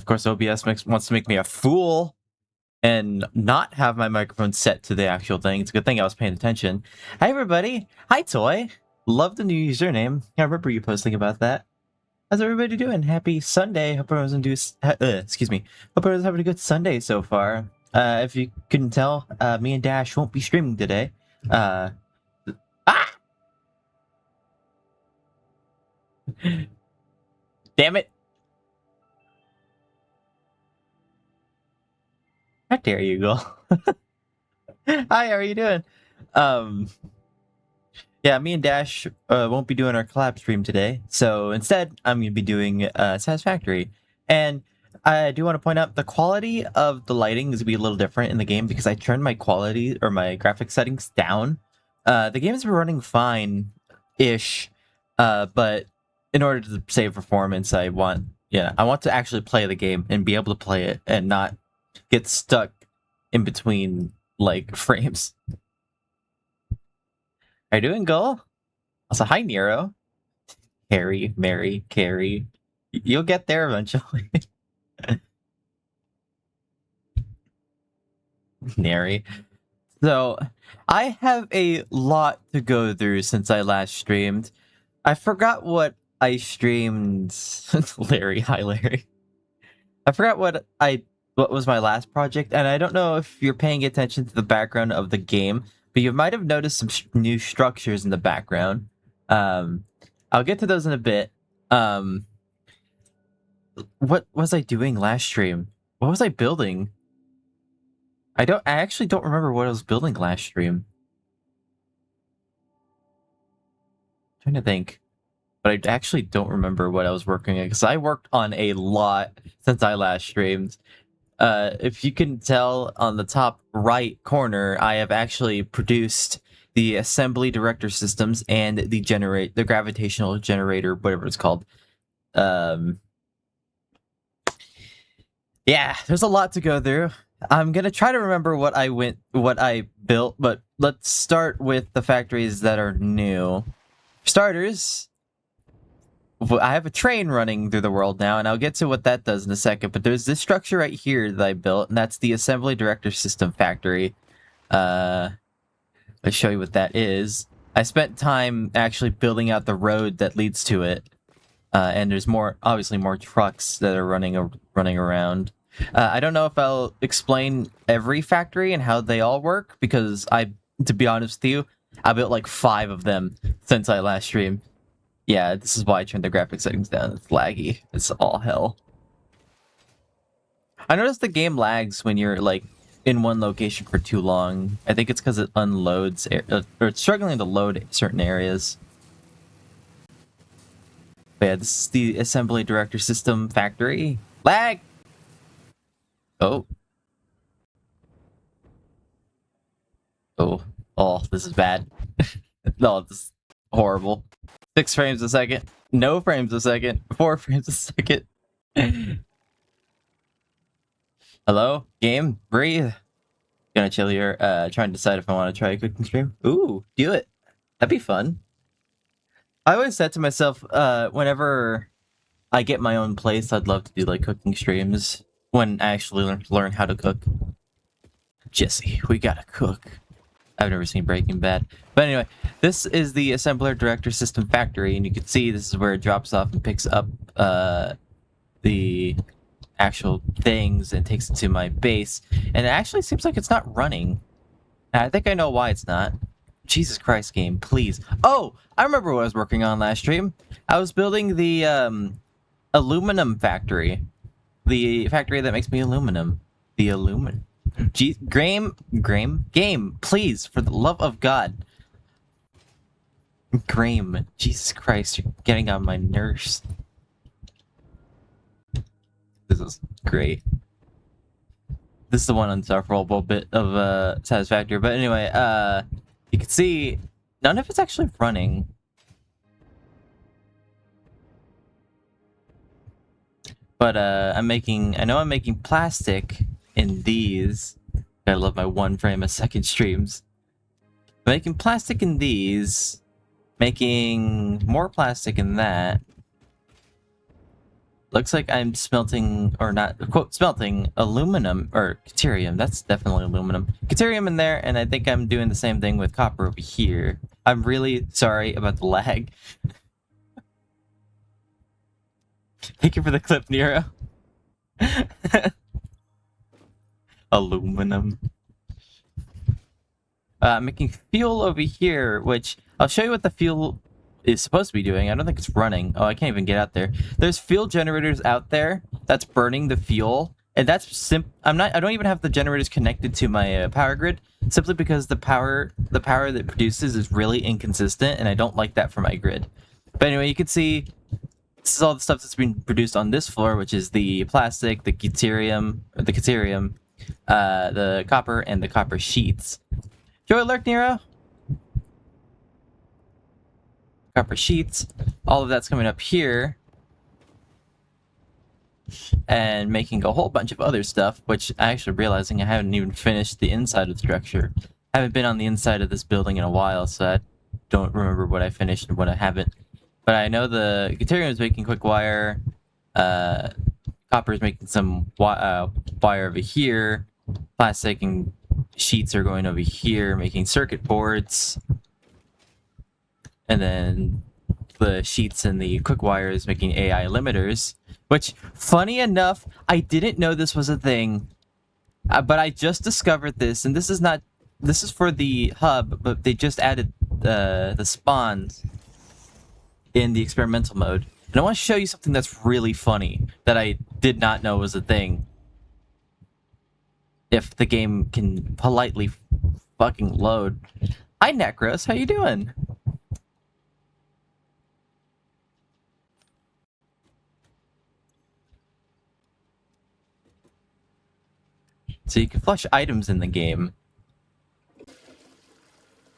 Of course, OBS wants to make me a fool and not have my microphone set to the actual thing. It's a good thing I was paying attention. Hi, everybody. Hi, Toy. Love the new username. I remember you posting about that. How's everybody doing? Happy Sunday. Hope everyone's excuse me. Hope everyone's having a good Sunday so far. If you couldn't tell, me and Dash won't be streaming today. Ah! Damn it! How dare you, go? Hi, how are you doing? Yeah, me and Dash won't be doing our collab stream today, so instead I'm going to be doing Satisfactory. And I do want to point out the quality of the lighting is going to be a little different in the game because I turned my quality or my graphic settings down. The game has been running fine-ish, but in order to save performance, I want to actually play the game and be able to play it and not get stuck in between like frames. How you doing, Gull? Also, hi, Nero. Carrie, Mary, Carrie. You'll get there eventually. Nary. So, I have a lot to go through since I last streamed. I forgot what I streamed. Larry, hi, Larry. I forgot what was my last project, and I don't know if you're paying attention to the background of the game, but you might have noticed some new structures in the background. I'll get to those in a bit. What was I doing last stream? What was I building? I actually don't remember what I was building last stream. I'm trying to think. But I actually don't remember what I was working on, because I worked on a lot since I last streamed. If you can tell on the top right corner, I have actually produced the assembly director systems and the gravitational generator, whatever it's called. Yeah, there's a lot to go through. I'm gonna try to remember what I built, but let's start with the factories that are new. For starters, I have a train running through the world now, and I'll get to what that does in a second, but there's this structure right here that I built, and that's the Assembly Director System Factory. Let's show you what that is. I spent time actually building out the road that leads to it, and there's obviously more trucks that are running around. I don't know if I'll explain every factory and how they all work, because to be honest with you, I built like 5 of them since I last streamed. Yeah, this is why I turned the graphic settings down. It's laggy. It's all hell. I noticed the game lags when you're like in one location for too long. I think it's because it unloads or it's struggling to load certain areas. But yeah, this is the Assembly Director System Factory. Lag! Oh. Oh, this is bad. No, this is horrible. 6 frames a second. No frames a second. 4 frames a second. Hello? Game? Breathe. Gonna chill here. Trying to decide if I want to try a cooking stream. Ooh, do it. That'd be fun. I always said to myself, whenever I get my own place, I'd love to do like cooking streams when I actually learn how to cook. Jesse, we gotta cook. I've never seen Breaking Bad. But anyway, this is the Assembler Director System Factory, and you can see this is where it drops off and picks up the actual things and takes it to my base. And it actually seems like it's not running. And I think I know why it's not. Jesus Christ, game, please. Oh, I remember what I was working on last stream. I was building the aluminum factory. The factory that makes me aluminum. The aluminum. Game, please, for the love of God. Graham, Jesus Christ, you're getting on my nerves. This is great. This is the one unsufferable bit of Satisfactory, but anyway, you can see none of it's actually running. But I know I'm making plastic in these. I love my 1 frame a second streams. I'm making plastic in these, making more plastic in that. Looks like I'm smelting, or not, quote, smelting aluminum, or caterium. That's definitely aluminum. Caterium in there, and I think I'm doing the same thing with copper over here. I'm really sorry about the lag. Thank you for the clip, Nero. Aluminum. Making fuel over here, which I'll show you what the fuel is supposed to be doing. I don't think it's running. Oh, I can't even get out there. There's fuel generators out there that's burning the fuel, and that's I don't even have the generators connected to my power grid, simply because the power that it produces is really inconsistent, and I don't like that for my grid. But anyway, you can see this is all the stuff that's being produced on this floor, which is the plastic, the caterium, the copper, and the copper sheets. Joy alert, Nero. Copper sheets. All of that's coming up here. And making a whole bunch of other stuff, which I actually realizing I haven't even finished the inside of the structure. I haven't been on the inside of this building in a while, so I don't remember what I finished and what I haven't. But I know the caterium is making quick wire. Copper is making some wire over here. Plastic and sheets are going over here, making circuit boards. And then the sheets and the quick wire is making AI limiters. Which, funny enough, I didn't know this was a thing. But I just discovered this, and this is for the hub, but they just added the spawns in the experimental mode. And I want to show you something that's really funny that I did not know was a thing. If the game can politely fucking load. Hi, Necros, how you doing? So you can flush items in the game.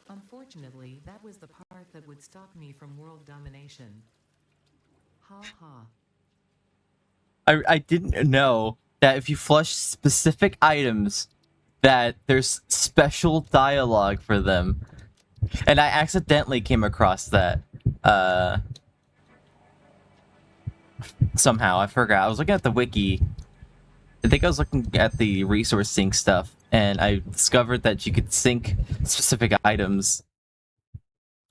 Unfortunately, that was the part that would stop me from world domination. Ha ha. I didn't know that if you flush specific items, that there's special dialogue for them. And I accidentally came across that. Somehow, I forgot. I was looking at the wiki. I think I was looking at the resource sync stuff, and I discovered that you could sync specific items.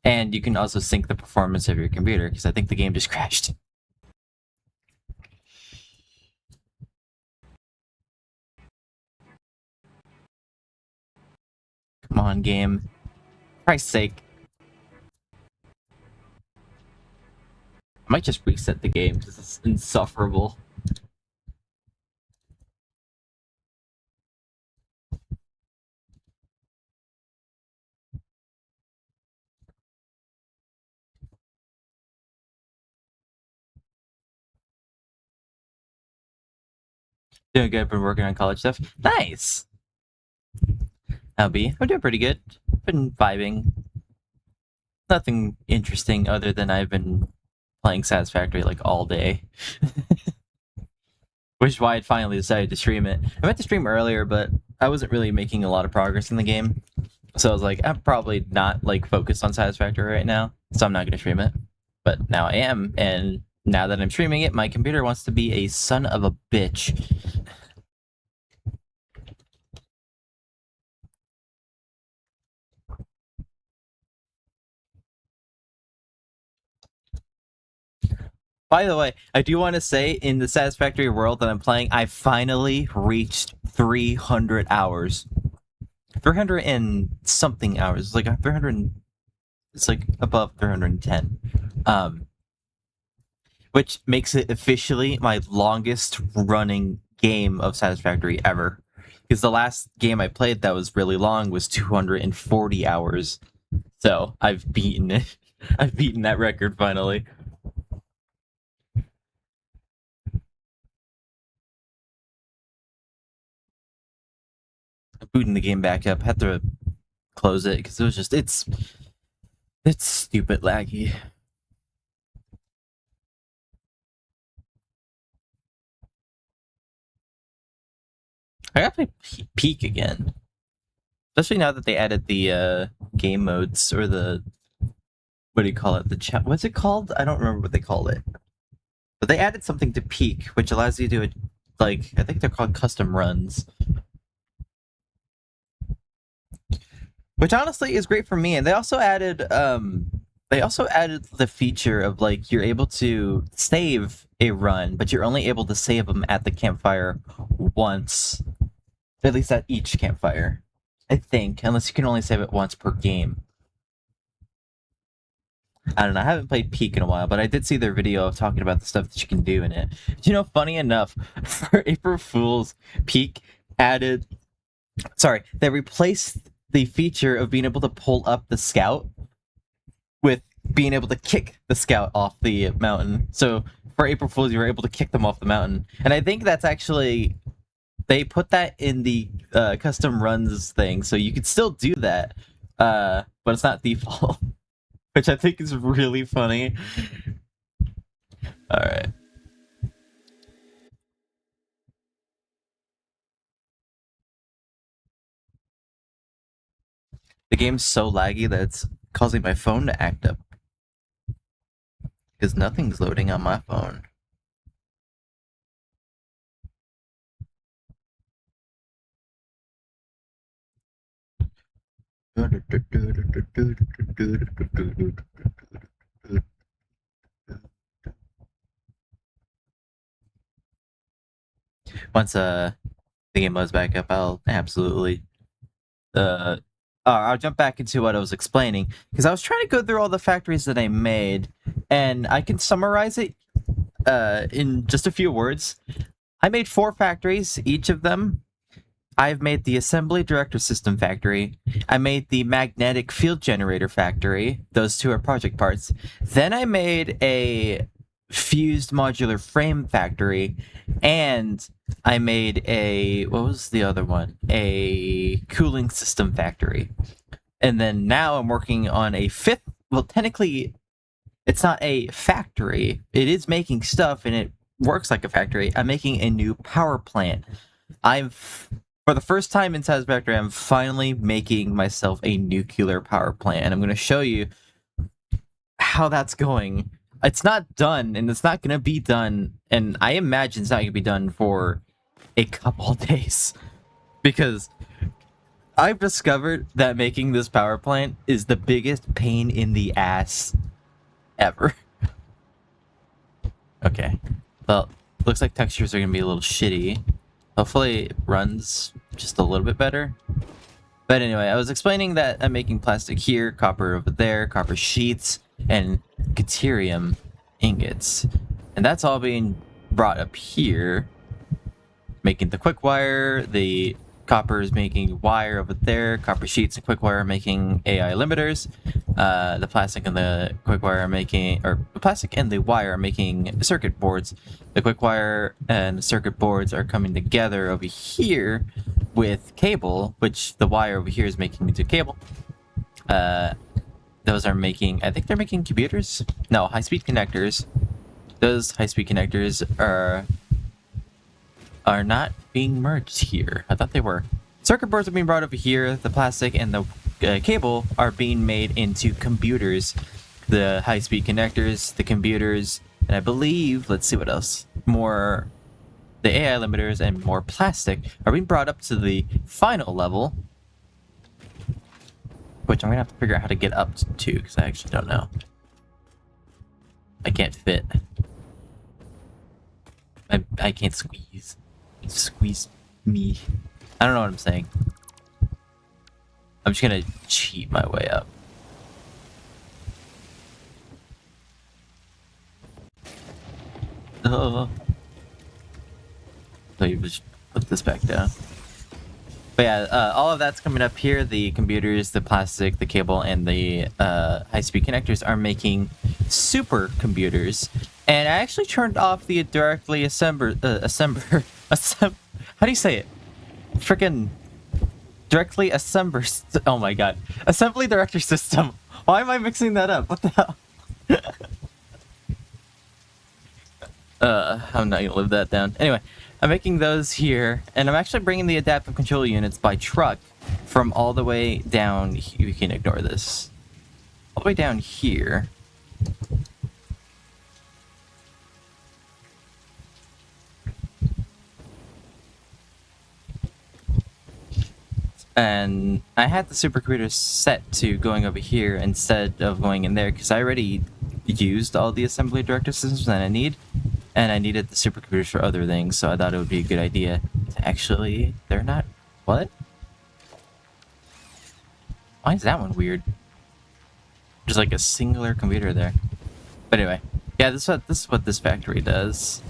And you can also sync the performance of your computer, because I think the game just crashed. Come on, game. For Christ's sake. I might just reset the game, because it's insufferable. Doing good, been working on college stuff. Nice! I'm doing pretty good. Been vibing. Nothing interesting other than I've been playing Satisfactory like all day. Which is why I finally decided to stream it. I meant to stream earlier, but I wasn't really making a lot of progress in the game. So I was like, I'm probably not like focused on Satisfactory right now, so I'm not gonna stream it. But now I am, and now that I'm streaming it, my computer wants to be a son of a bitch. By the way, I do want to say in the Satisfactory world that I'm playing, I finally reached 300 hours. 300 and something hours. It's like 300. It's like above 310. Which makes it officially my longest running game of Satisfactory ever. Because the last game I played that was really long was 240 hours. So I've beaten it. I've beaten that record finally. I'm booting the game back up. Had to close it because it was just it's stupid laggy. I gotta play Peak again. Especially now that they added the game modes, or the, what do you call it? The chat. What's it called? I don't remember what they call it. But they added something to Peak, which allows you to, like, I think they're called custom runs. Which honestly is great for me. And they also added the feature of, like, you're able to save a run, but you're only able to save them at the campfire once. At least at each campfire. I think, unless you can only save it once per game. I don't know, I haven't played Peak in a while, but I did see their video of talking about the stuff that you can do in it. You know, funny enough, for April Fool's, Peak added... Sorry, they replaced the feature of being able to pull up the scout with being able to kick the scout off the mountain. So for April Fool's, you were able to kick them off the mountain. And I think that's actually... They put that in the custom runs thing, so you could still do that, but it's not default. Which I think is really funny. Alright. The game's so laggy that it's causing my phone to act up. Because nothing's loading on my phone. Once the game loads back up, I'll absolutely I'll jump back into what I was explaining, because I was trying to go through all the factories that I made, and I can summarize it in just a few words. I made 4 factories, each of them. I've made the Assembly Director System factory. I made the Magnetic Field Generator factory. Those 2 are project parts. Then I made a Fused Modular Frame factory, and I made a... what was the other one? A Cooling System factory. And then now I'm working on a 5th... Well, technically, it's not a factory. It is making stuff, and it works like a factory. I'm making a new power plant. For the first time in Satisfactory, I'm finally making myself a nuclear power plant, and I'm going to show you how that's going. It's not done, and it's not going to be done, and I imagine it's not going to be done for a couple days, because I've discovered that making this power plant is the biggest pain in the ass ever. Okay, well, looks like textures are going to be a little shitty. Hopefully it runs just a little bit better. But anyway, I was explaining that I'm making plastic here, copper over there, copper sheets, and deuterium ingots. And that's all being brought up here. Making the quick wire, the copper is making wire over there, copper sheets and quick wire are making AI limiters. The plastic and the quick wire are making, or the plastic and the wire are making circuit boards. The quick wire and circuit boards are coming together over here with cable, which the wire over here is making into cable. Those are making, I think they're making computers? No, high-speed connectors. Those high-speed connectors are not being merged here. I thought they were. Circuit boards are being brought over here. The plastic and the cable are being made into computers. The high-speed connectors, the computers, and I believe, let's see what else. More, the AI limiters and more plastic are being brought up to the final level, which I'm gonna have to figure out how to get up to, because I actually don't know. I can't fit. I can't squeeze. Squeeze me. I don't know what I'm saying. I'm just gonna cheat my way up. Oh. So you just put this back down. But yeah, all of that's coming up here. The computers, the plastic, the cable, and the high-speed connectors are making super computers. And I actually turned off the directly how do you say it? Freaking directly oh my god. Assembly director system. Why am I mixing that up? What the hell? I'm not gonna live that down. Anyway, I'm making those here, and I'm actually bringing the adaptive control units by truck from all the way down. You can ignore this. All the way down here. And I had the supercomputer set to going over here instead of going in there because I already used all the assembly director systems that I need, and I needed the supercomputers for other things, so I thought it would be a good idea to actually... They're not... What? Why is that one weird? There's like a singular computer there. But anyway, yeah, this is what this factory does.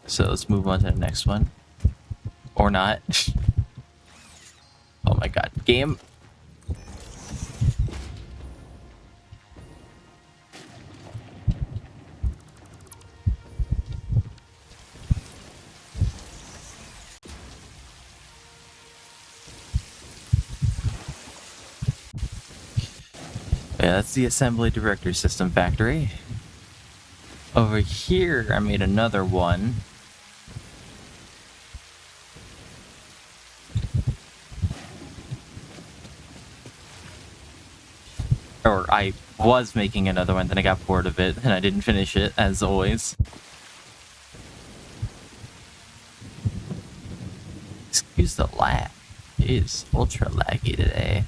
So let's move on to the next one. Or not. Oh my god. Game. Yeah, that's the assembly director system factory. Over here, I made another one. Or I was making another one, then I got bored of it, and I didn't finish it, as always. Excuse the lag. It is ultra laggy today.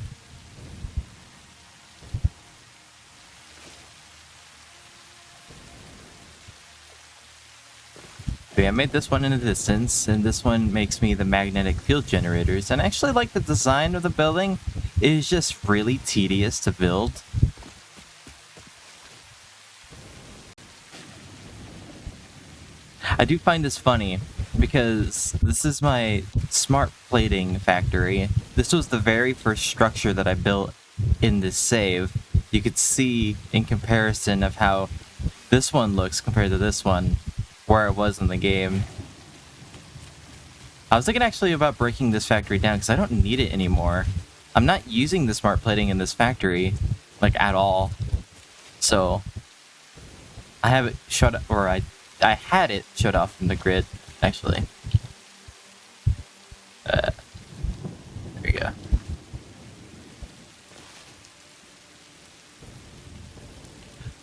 Okay, I made this one in the distance, and this one makes me the magnetic field generators. And I actually like the design of the building. It is just really tedious to build. I do find this funny because this is my smart plating factory. This was the very first structure that I built in this save. You could see in comparison of how this one looks compared to this one, where it was in the game. I was thinking actually about breaking this factory down because I don't need it anymore. I'm not using the smart plating in this factory, like, at all. So I have it shut, or I had it shut off from the grid, actually. There you go.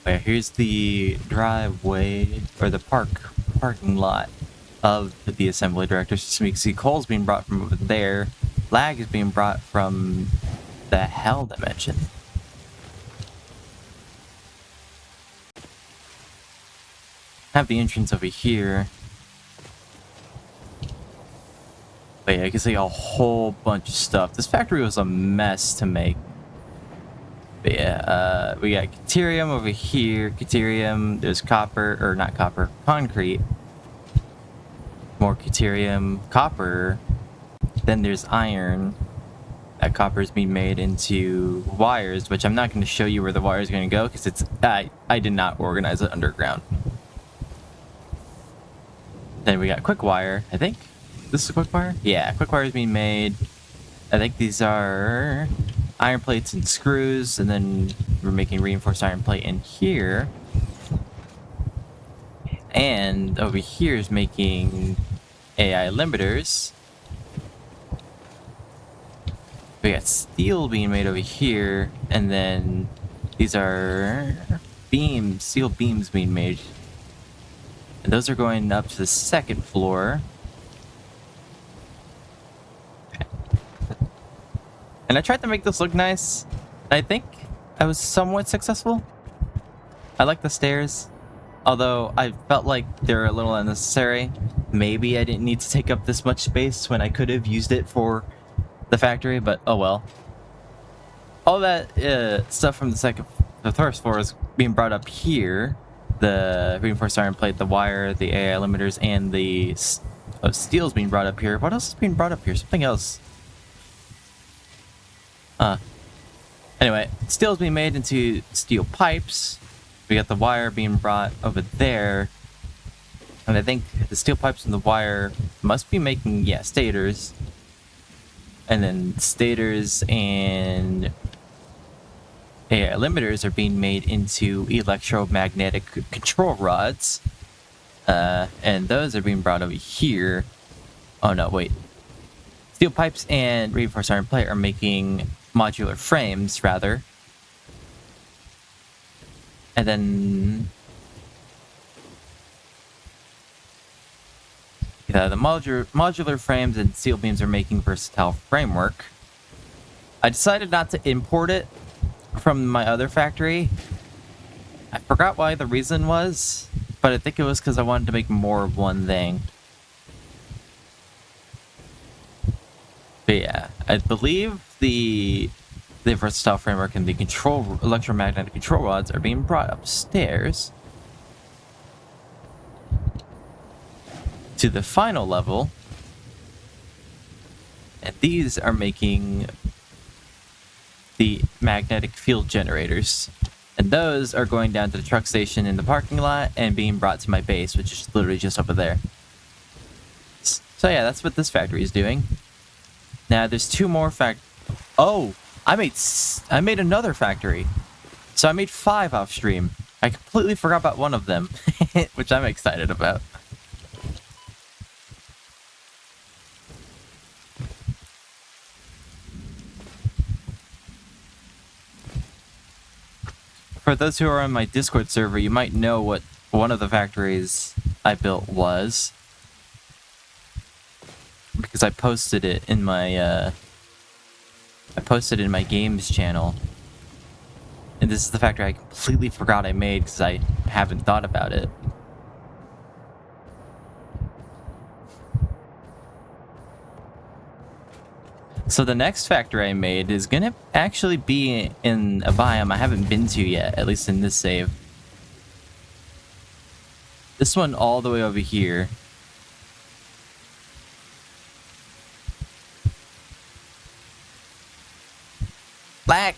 Okay, here's the driveway, or the parking lot of the assembly director system. You can see coal's being brought from over there. Lag is being brought from the hell dimension. Have the entrance over here. But yeah, you can see a whole bunch of stuff. This factory was a mess to make. But yeah, we got Caterium over here. Caterium, there's copper, or not copper, concrete. More Caterium, copper. Then there's iron. That copper is being made into wires, which I'm not going to show you where the wire is going to go because it's I did not organize it underground. Then we got quick wire, I think. This is a quick wire? Yeah, quick wire is being made. I think these are iron plates and screws, and then we're making reinforced iron plate in here. And over here is making AI limiters. We got steel being made over here, and then these are beams, steel beams being made. And those are going up to the second floor. And I tried to make this look nice. I think I was somewhat successful. I like the stairs, although I felt like they're a little unnecessary. Maybe I didn't need to take up this much space when I could have used it for the factory, but oh well. All that stuff from the first floor is being brought up here. The reinforced iron plate, the wire, the AI limiters, and the steel's being brought up here. What else is being brought up here? Something else. Anyway, steel's being made into steel pipes. We got the wire being brought over there. And I think the steel pipes and the wire must be making, yeah, stators. And then stators and AI limiters are being made into electromagnetic control rods. And those are being brought over here. Oh no, wait. Steel pipes and reinforced iron plate are making modular frames, rather. And then the modular frames and steel beams are making versatile framework. I decided not to import it from my other factory. I forgot why the reason was, but I think it was because I wanted to make more of one thing. But yeah, I believe the versatile framework and the electromagnetic control rods are being brought upstairs to the final level, and these are making the magnetic field generators, and those are going down to the truck station in the parking lot and being brought to my base, which is literally just over there. So yeah, that's what this factory is doing. Now there's two more Oh, I made another factory. So I made 5 off stream. I completely forgot about one of them, which I'm excited about. For those who are on my Discord server, you might know what one of the factories I built was, because I posted it in my games channel. And this is the factory I completely forgot I made because I haven't thought about it. So the next factory I made is gonna actually be in a biome I haven't been to yet, at least in this save. This one all the way over here. Black!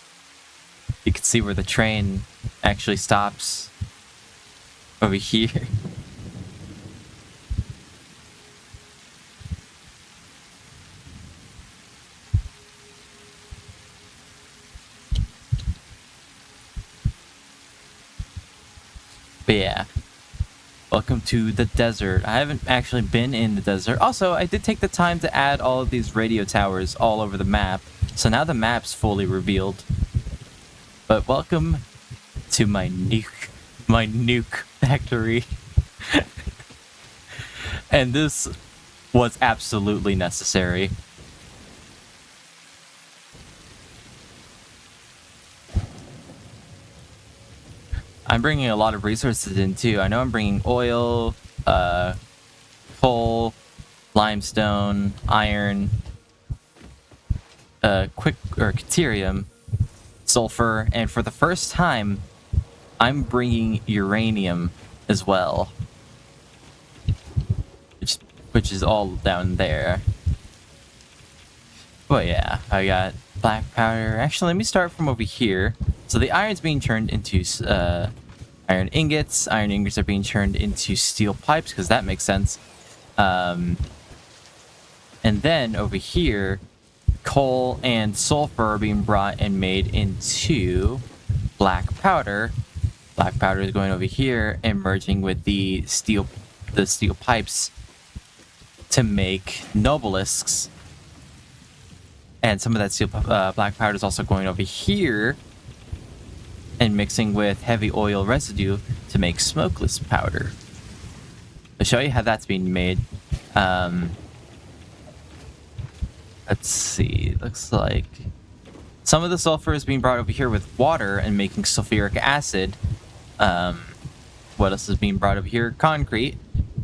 You can see where the train actually stops over here. But yeah, welcome to the desert. I haven't actually been in the desert. Also, I did take the time to add all of these radio towers all over the map, so now the map's fully revealed. But welcome to my nuke factory. And this was absolutely necessary. I'm bringing a lot of resources in too. I know I'm bringing oil, coal, limestone, iron, deuterium, sulfur, and for the first time, I'm bringing uranium as well, which is all down there. But yeah, I got black powder. Actually, let me start from over here. So the iron's being turned into iron ingots. Iron ingots are being turned into steel pipes, because that makes sense. And then over here, coal and sulfur are being brought and made into black powder. Black powder is going over here and merging with the steel pipes to make nobelisks. And some of that steel black powder is also going over here and mixing with heavy oil residue to make smokeless powder. I'll show you how that's being made. Let's see, looks like some of the sulfur is being brought over here with water and making sulfuric acid. What else is being brought over here? Concrete.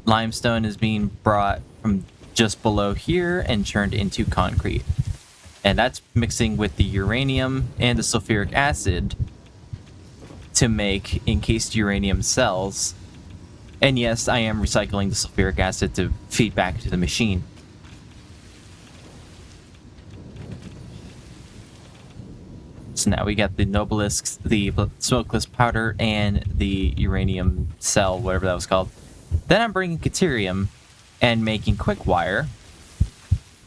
Limestone is being brought from just below here and turned into concrete. And that's mixing with the uranium and the sulfuric acid to make encased uranium cells. And yes, I am recycling the sulfuric acid to feed back to the machine. So now we got the nobelisks, the smokeless powder, and the uranium cell, whatever that was called. Then I'm bringing deuterium and making quick wire.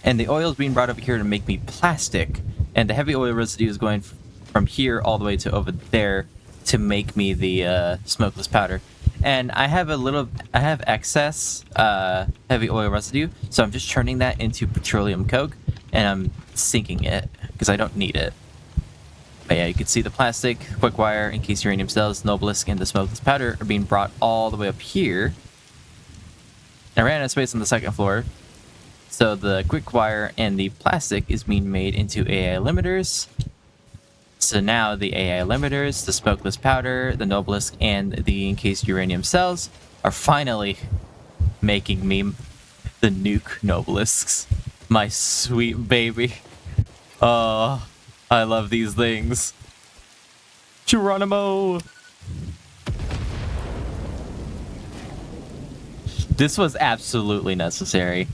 And the oil is being brought over here to make me plastic. And the heavy oil residue is going from here all the way to over there to make me the smokeless powder. And I have excess heavy oil residue, so I'm just turning that into petroleum coke, and I'm sinking it because I don't need it. But yeah, you can see the plastic, quick wire, encased uranium cells, nobelisk, and the smokeless powder are being brought all the way up here. I ran out of space on the second floor, So the quick wire and the plastic is being made into AI limiters. So now the AI limiters, the smokeless powder, the Nobelisk, and the encased uranium cells are finally making me the nuke Nobelisks. My sweet baby. Oh, I love these things. Geronimo! This was absolutely necessary.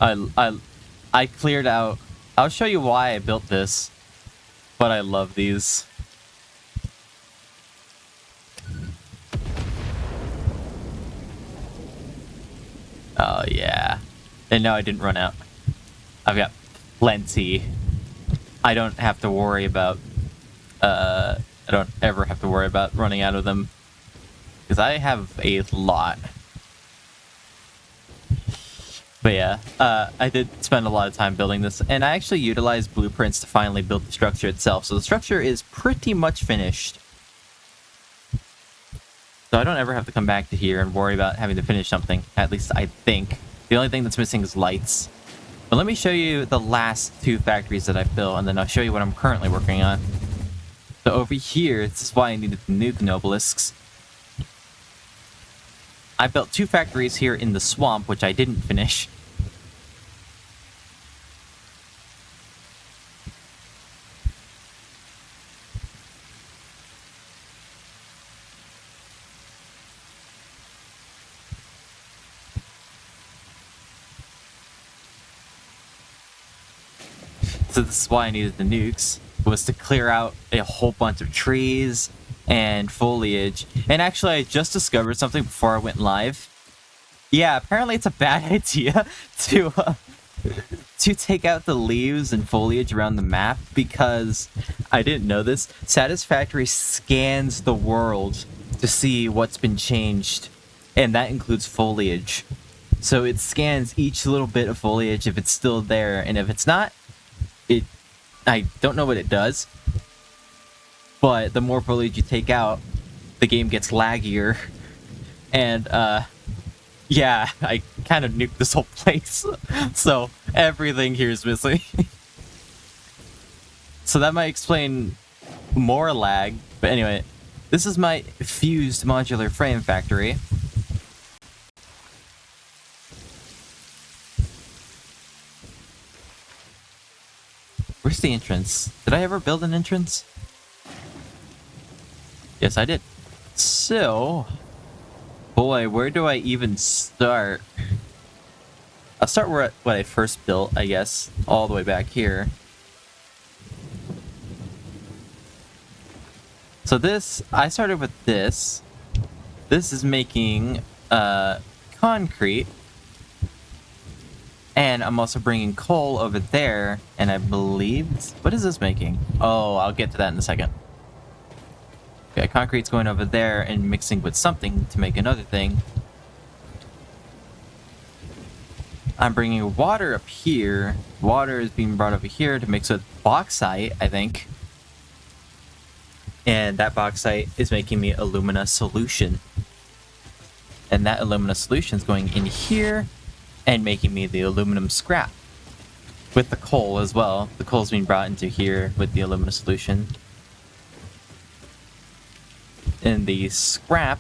I cleared out. I'll show you why I built this, but I love these. Oh yeah, and now I didn't run out. I've got plenty. I don't have to worry about. I don't ever have to worry about running out of them because I have a lot. But yeah, I did spend a lot of time building this, and I actually utilized blueprints to finally build the structure itself. So the structure is pretty much finished. So I don't ever have to come back to here and worry about having to finish something, at least I think. The only thing that's missing is lights. But let me show you the last two factories that I've built, and then I'll show you what I'm currently working on. So over here, this is why I needed the nuke Nobelisks. I built two factories here in the swamp, which I didn't finish. So this is why I needed the nukes, was to clear out a whole bunch of trees and foliage. And actually, I just discovered something before I went live. Yeah, apparently it's a bad idea to take out the leaves and foliage around the map, because I didn't know this. Satisfactory scans the world to see what's been changed, and that includes foliage. So it scans each little bit of foliage if it's still there, and if it's not, I don't know what it does, but the more foliage you take out, the game gets laggier. And yeah, I kind of nuked this whole place. So everything here is missing. So that might explain more lag. But anyway, this is my fused modular frame factory. Where's the entrance? Did I ever build an entrance? Yes, I did. So, boy, where do I even start? I'll start where what I first built, I guess, all the way back here. So this, I started with this. This is making concrete. And I'm also bringing coal over there, and I believe... What is this making? Oh, I'll get to that in a second. Okay, concrete's going over there and mixing with something to make another thing. I'm bringing water up here. Water is being brought over here to mix with bauxite, I think. And that bauxite is making me alumina solution. And that alumina solution is going in here and making me the aluminum scrap with the coal as well. The coal's being brought into here with the alumina solution. And the scrap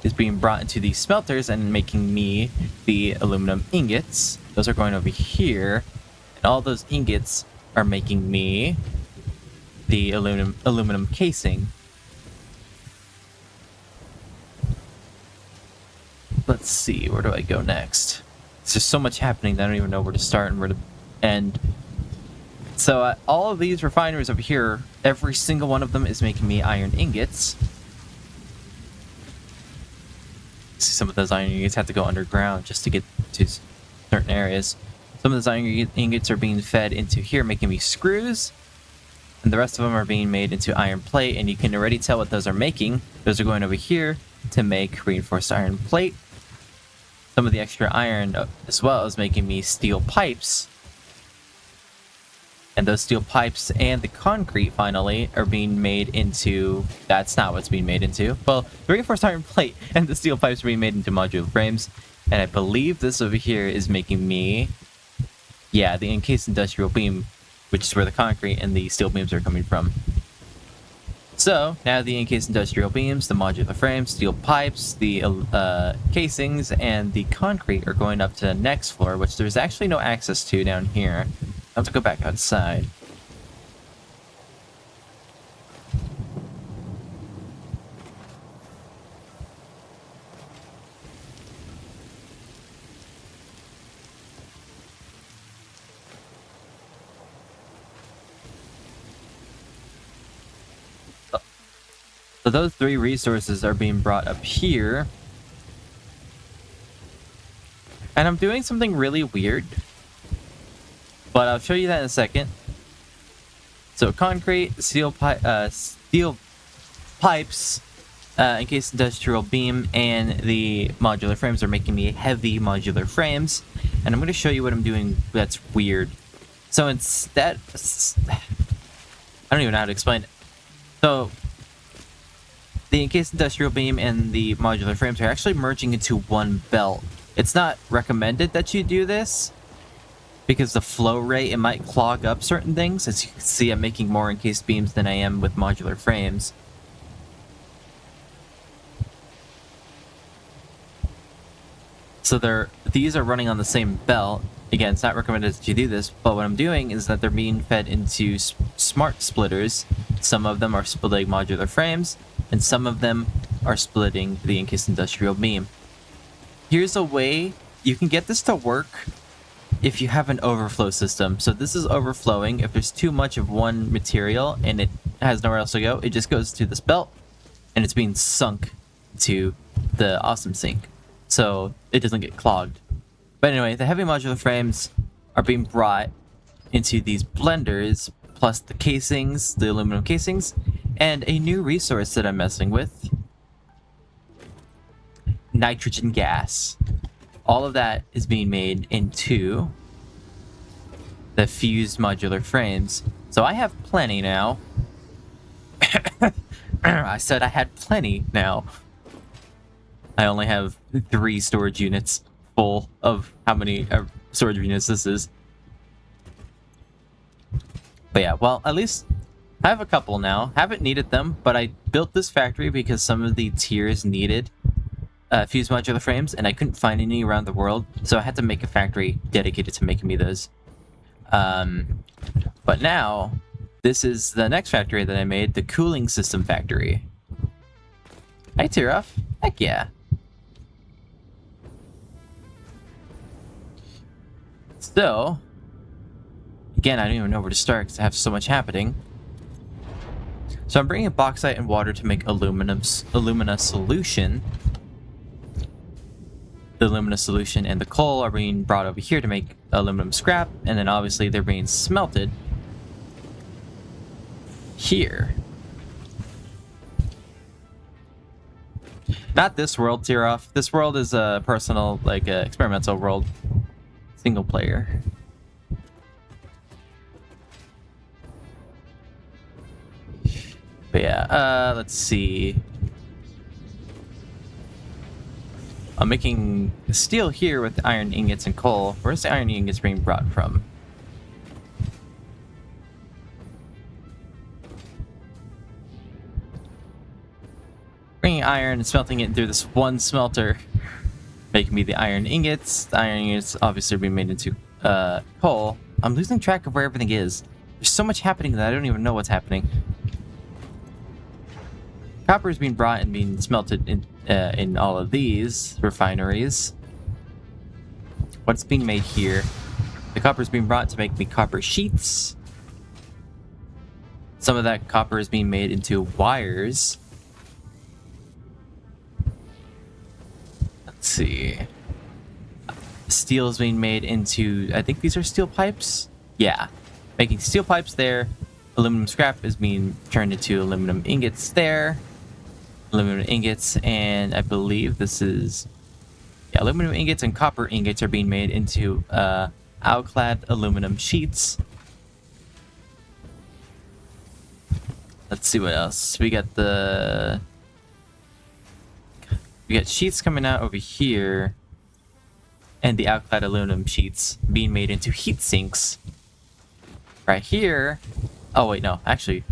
is being brought into the smelters and making me the aluminum ingots. Those are going over here. And all those ingots are making me the aluminum casing. Let's see, where do I go next? There's just so much happening that I don't even know where to start and where to end. So all of these refineries over here, every single one of them is making me iron ingots. See, some of those iron ingots have to go underground just to get to certain areas. Some of those iron ingots are being fed into here, making me screws. And the rest of them are being made into iron plate, and you can already tell what those are making. Those are going over here to make reinforced iron plate. Some of the extra iron as well is making me steel pipes. And those steel pipes and the concrete finally are being made into... That's not what's being made into. Well, the reinforced iron plate and the steel pipes are being made into modular frames. And I believe this over here is making me, yeah, the encased industrial beam, which is where the concrete and the steel beams are coming from. So now the encased industrial beams, the modular frames, steel pipes, the casings, and the concrete are going up to the next floor, which there's actually no access to down here. I have to go back outside. So those three resources are being brought up here. And I'm doing something really weird. But I'll show you that in a second. So concrete, steel pipes, encased industrial beam, and the modular frames are making me heavy modular frames. And I'm going to show you what I'm doing that's weird. So instead, I don't even know how to explain it. So the encased industrial beam and the modular frames are actually merging into one belt. It's not recommended that you do this, because the flow rate, it might clog up certain things. As you can see, I'm making more encased beams than I am with modular frames. So these are running on the same belt. Again, it's not recommended that you do this, but what I'm doing is that they're being fed into smart splitters. Some of them are splitting modular frames, and some of them are splitting the encased industrial beam. Here's a way you can get this to work if you have an overflow system. So this is overflowing. If there's too much of one material and it has nowhere else to go, it just goes to this belt and it's being sunk to the awesome sink, so it doesn't get clogged. But anyway, the heavy modular frames are being brought into these blenders, plus the casings, the aluminum casings, and a new resource that I'm messing with, nitrogen gas. All of that is being made into the fused modular frames. So I have plenty now. I said I had plenty now. I only have 3 storage units full of how many storage units this is. But yeah, well, at least I have a couple now. Haven't needed them, but I built this factory because some of the tiers needed fused modular frames, and I couldn't find any around the world, so I had to make a factory dedicated to making me those. But now, this is the next factory that I made, the cooling system factory. Hi, Tiroff. Heck yeah. So, again, I don't even know where to start because I have so much happening. So I'm bringing bauxite and water to make alumina solution. The alumina solution and the coal are being brought over here to make aluminum scrap, and then obviously they're being smelted here. Not this world, Tiroff. This world is a personal, like, experimental world. Single player. But yeah, let's see. I'm making steel here with iron ingots and coal. Where's the iron ingots being brought from? Bringing iron and smelting it through this one smelter, making me the iron ingots. The iron ingots obviously are being made into coal. I'm losing track of where everything is. There's so much happening that I don't even know what's happening. Copper is being brought and being smelted in all of these refineries. What's being made here? The copper is being brought to make me copper sheets. Some of that copper is being made into wires. Let's see. Steel is being made into, I think these are steel pipes? Yeah. Making steel pipes there. Aluminum scrap is being turned into aluminum ingots there. Aluminum ingots, and I believe this is, yeah, aluminum ingots and copper ingots are being made into alclad aluminum sheets. Let's see what else. We got sheets coming out over here. and the alkyd aluminum sheets being made into heat sinks. Right here. Oh wait, no, actually.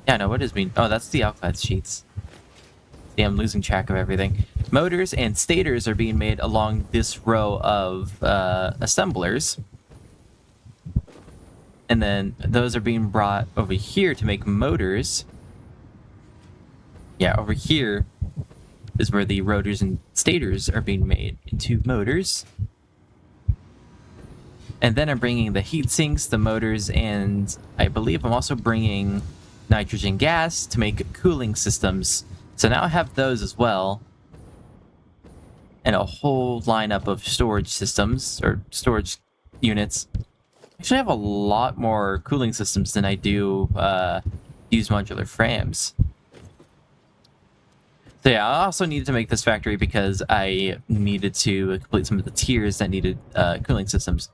Yeah, no, what is being... Oh, that's the alkyd sheets. See, I'm losing track of everything. Motors and stators are being made along this row of assemblers. And then those are being brought over here to make motors. Yeah, over here is where the rotors and stators are being made into motors. And then I'm bringing the heat sinks, the motors, and I believe I'm also bringing nitrogen gas to make cooling systems. So now I have those as well. And a whole lineup of storage systems, or storage units. Actually, I have a lot more cooling systems than I do use modular frames. So yeah, I also needed to make this factory because I needed to complete some of the tiers that needed cooling systems.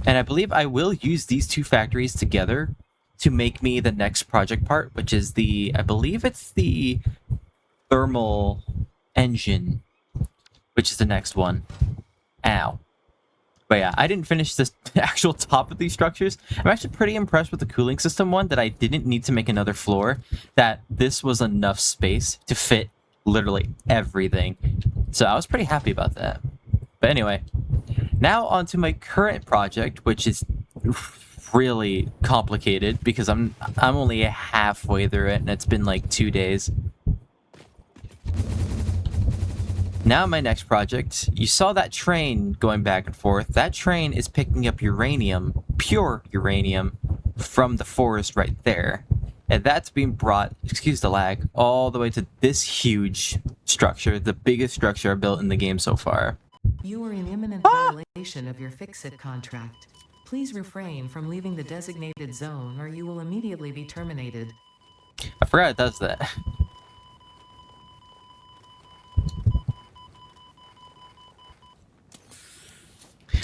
And I believe I will use these two factories together to make me the next project part, which is the, I believe it's the thermal engine, which is the next one. Ow. But yeah, I didn't finish this actual top of these structures. I'm actually pretty impressed with the cooling system one, that I didn't need to make another floor, that this was enough space to fit literally everything. So I was pretty happy about that. But anyway, now on to my current project, which is really complicated because I'm only halfway through it and it's been like 2 days. Now my next project, you saw that train going back and forth. That train is picking up uranium, pure uranium, from the forest right there. And that's being brought, excuse the lag, all the way to this huge structure, the biggest structure I've built in the game so far. You are in imminent violation of your Fix-It contract. Please refrain from leaving the designated zone or you will immediately be terminated. I forgot it does that.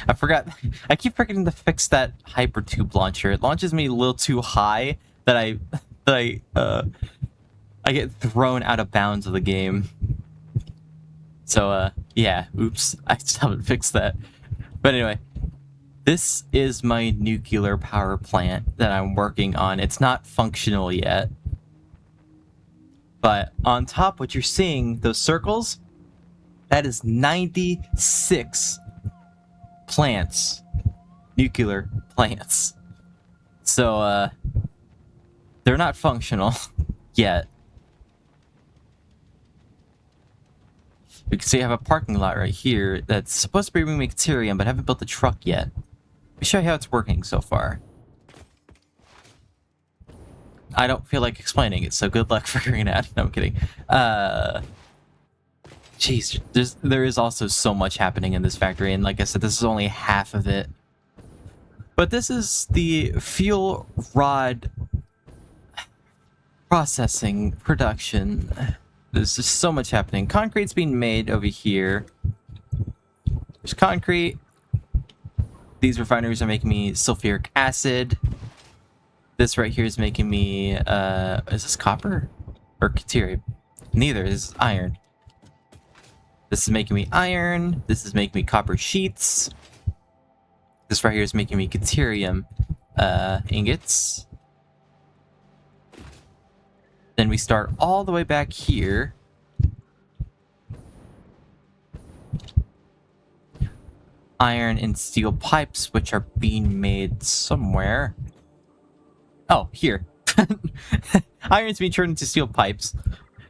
I forgot. I keep forgetting to fix that hypertube launcher. It launches me a little too high that I get thrown out of bounds of the game. So yeah, oops, I just haven't fixed that. But anyway, this is my nuclear power plant that I'm working on. It's not functional yet. But on top, what you're seeing, those circles, that is 96 plants, nuclear plants. So they're not functional yet. You can see I have a parking lot right here that's supposed to be bringing me Caterium, but I haven't built the truck yet. Let me show you how it's working so far. I don't feel like explaining it, so good luck figuring it out. No, I'm kidding. Jeez, there is also so much happening in this factory, and like I said, this is only half of it. But this is the fuel rod processing production. There's just so much happening. Concrete's being made over here. There's concrete. These refineries are making me sulfuric acid. This right here is making me, is this copper? Or Caterium? Neither, this is iron. This is making me iron. This is making me copper sheets. This right here is making me Caterium ingots. Then we start all the way back here. Iron and steel pipes, which are being made somewhere. Oh, here. Iron's being turned into steel pipes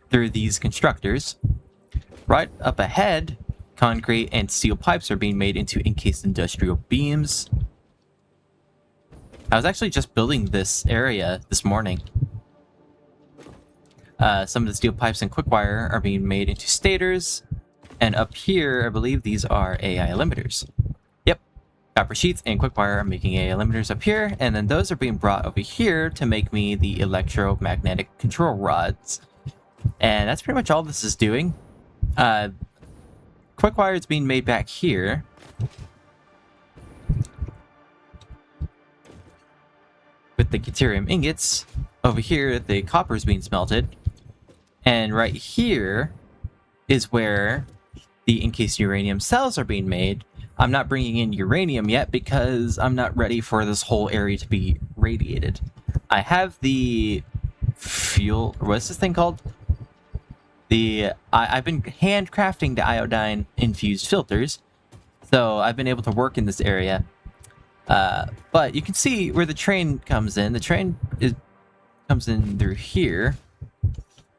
through these constructors. Right up ahead, concrete and steel pipes are being made into encased industrial beams. I was actually just building this area this morning. Some of the steel pipes and quick wire are being made into stators. And up here, I believe these are AI limiters. Yep. Copper sheets and quick wire are making AI limiters up here. And then those are being brought over here to make me the electromagnetic control rods. And that's pretty much all this is doing. Quick wire is being made back here. With the Caterium ingots. Over here, the copper is being smelted. And right here is where the encased uranium cells are being made. I'm not bringing in uranium yet because I'm not ready for this whole area to be radiated. I have the fuel, or what's this thing called? I've been handcrafting the iodine infused filters, so I've been able to work in this area. But you can see where the train comes in. The train comes in through here,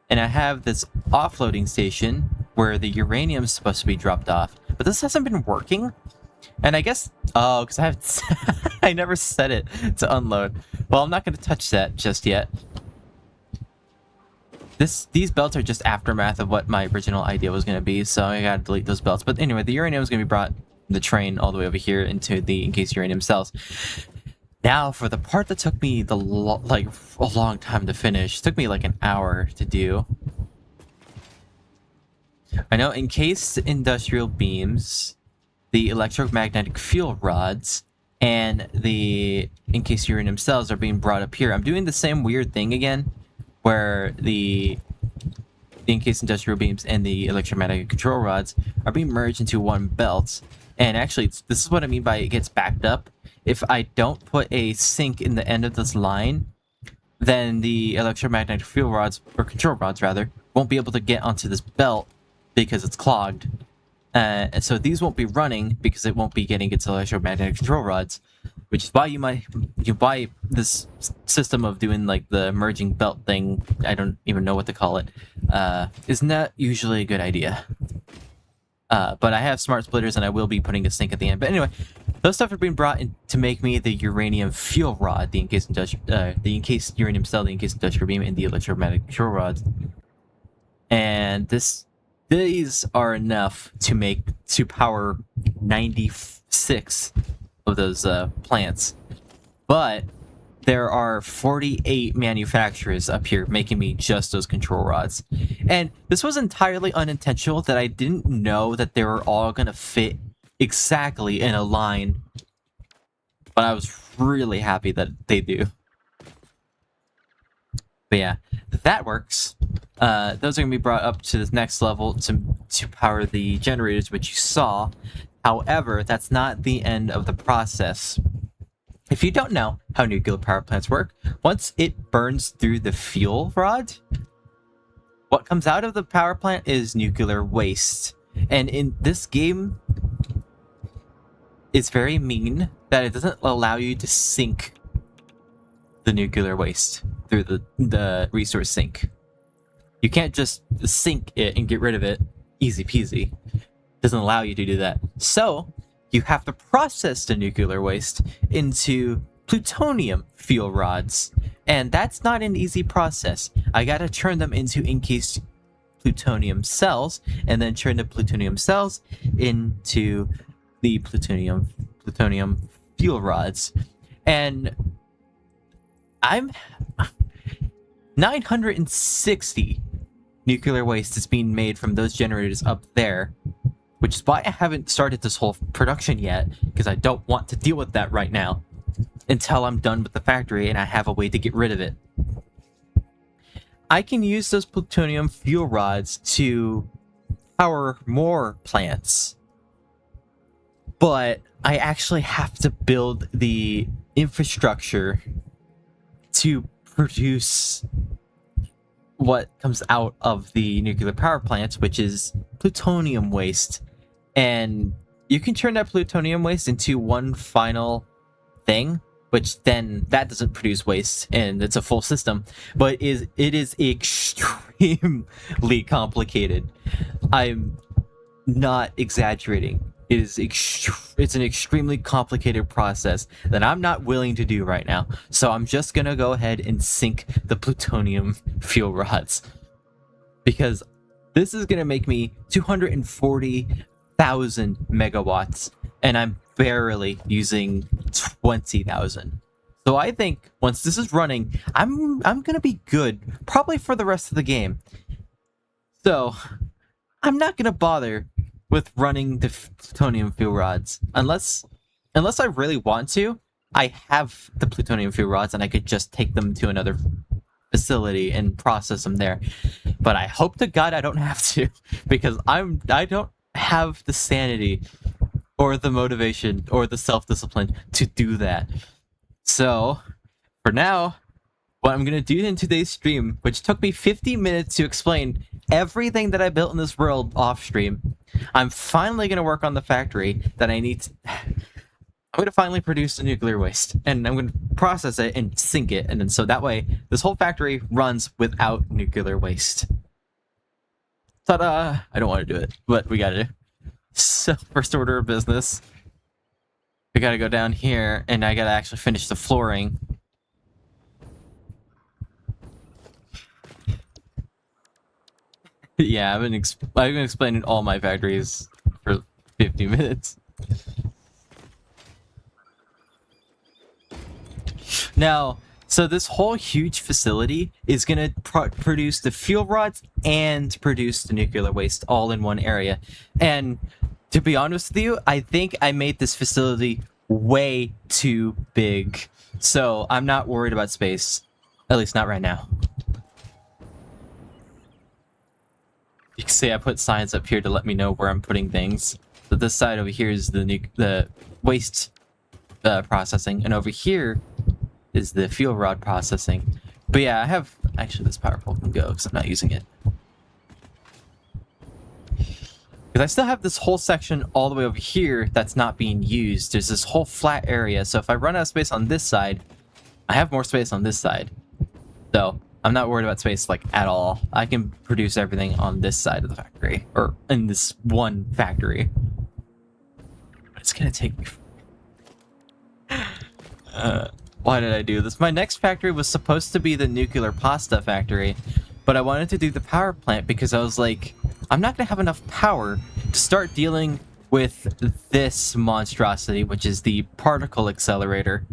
and I have this offloading station where the uranium is supposed to be dropped off. But this hasn't been working, and I guess because I haven't, I never set it to unload. Well, I'm not going to touch that just yet. These belts are just aftermath of what my original idea was going to be, so I gotta delete those belts. But anyway, the uranium is going to be brought the train all the way over here into the encased uranium cells. Now, for the part that took me like a long time to finish, it took me like an hour to do. I know encased industrial beams, the electromagnetic fuel rods, and the encased uranium cells are being brought up here. I'm doing the same weird thing again, where the encased industrial beams and the electromagnetic control rods are being merged into one belt. And actually, this is what I mean by it gets backed up. If I don't put a sink in the end of this line, then the electromagnetic fuel rods, or control rods rather, won't be able to get onto this belt because it's clogged. And so these won't be running because it won't be getting its electromagnetic control rods, which is why you buy this system of doing like the merging belt thing. I don't even know what to call it. Is not usually a good idea. But I have smart splitters, and I will be putting a sink at the end. But anyway, those stuff are being brought in to make me the uranium fuel rod, the encased uranium cell, the encased industrial beam, and the electromagnetic control rods. And these are enough to power 96 of those plants. But there are 48 manufacturers up here making me just those control rods. And this was entirely unintentional, that I didn't know that they were all going to fit exactly in a line. But I was really happy that they do. But yeah, that works. Those are going to be brought up to this next level to power the generators, which you saw. However, that's not the end of the process. If you don't know how nuclear power plants work, once it burns through the fuel rod, what comes out of the power plant is nuclear waste. And in this game, it's very mean that it doesn't allow you to sink the nuclear waste through the resource sink. You can't just sink it and get rid of it easy peasy. It doesn't allow you to do that. So you have to process the nuclear waste into plutonium fuel rods. And that's not an easy process. I gotta turn them into encased plutonium cells, and then turn the plutonium cells into the plutonium fuel rods. And I'm 960 nuclear waste is being made from those generators up there, which is why I haven't started this whole production yet, because I don't want to deal with that right now until I'm done with the factory and I have a way to get rid of it. I can use those plutonium fuel rods to power more plants, but I actually have to build the infrastructure to produce what comes out of the nuclear power plants, which is plutonium waste. And you can turn that plutonium waste into one final thing, which then that doesn't produce waste, and it's a full system, but it is extremely complicated. I'm not exaggerating. It's an extremely complicated process that I'm not willing to do right now. So I'm just gonna go ahead and sink the plutonium fuel rods, because this is gonna make me 240,000 megawatts, and I'm barely using 20,000. So I think once this is running, I'm gonna be good, probably for the rest of the game. So I'm not gonna bother with running the plutonium fuel rods unless I really want to. I have the plutonium fuel rods, and I could just take them to another facility and process them there. But I hope to God I don't have to, because I don't have the sanity or the motivation or the self-discipline to do that. So, for now, what I'm gonna do in today's stream, which took me 50 minutes to explain everything that I built in this world off stream, I'm finally gonna work on the factory that I need to... I'm gonna finally produce the nuclear waste, and I'm gonna process it and sink it, and then so that way this whole factory runs without nuclear waste. Ta-da! I don't want to do it, but we gotta do. So, first order of business. We gotta go down here, and I gotta actually finish the flooring. Yeah, I've been explaining all my factories for 50 minutes. Now, so this whole huge facility is gonna produce the fuel rods and produce the nuclear waste all in one area. And to be honest with you, I think I made this facility way too big. So I'm not worried about space, at least not right now. You can see I put signs up here to let me know where I'm putting things. So this side over here is the waste processing, and over here is the fuel rod processing. But yeah, I have... Actually, this power pole can go because I'm not using it. Because I still have this whole section all the way over here that's not being used. There's this whole flat area, so if I run out of space on this side, I have more space on this side. So, I'm not worried about space, like, at all. I can produce everything on this side of the factory. Or in this one factory. But it's gonna take me... Why did I do this? My next factory was supposed to be the nuclear pasta factory, but I wanted to do the power plant because I was like, I'm not gonna have enough power to start dealing with this monstrosity, which is the particle accelerator.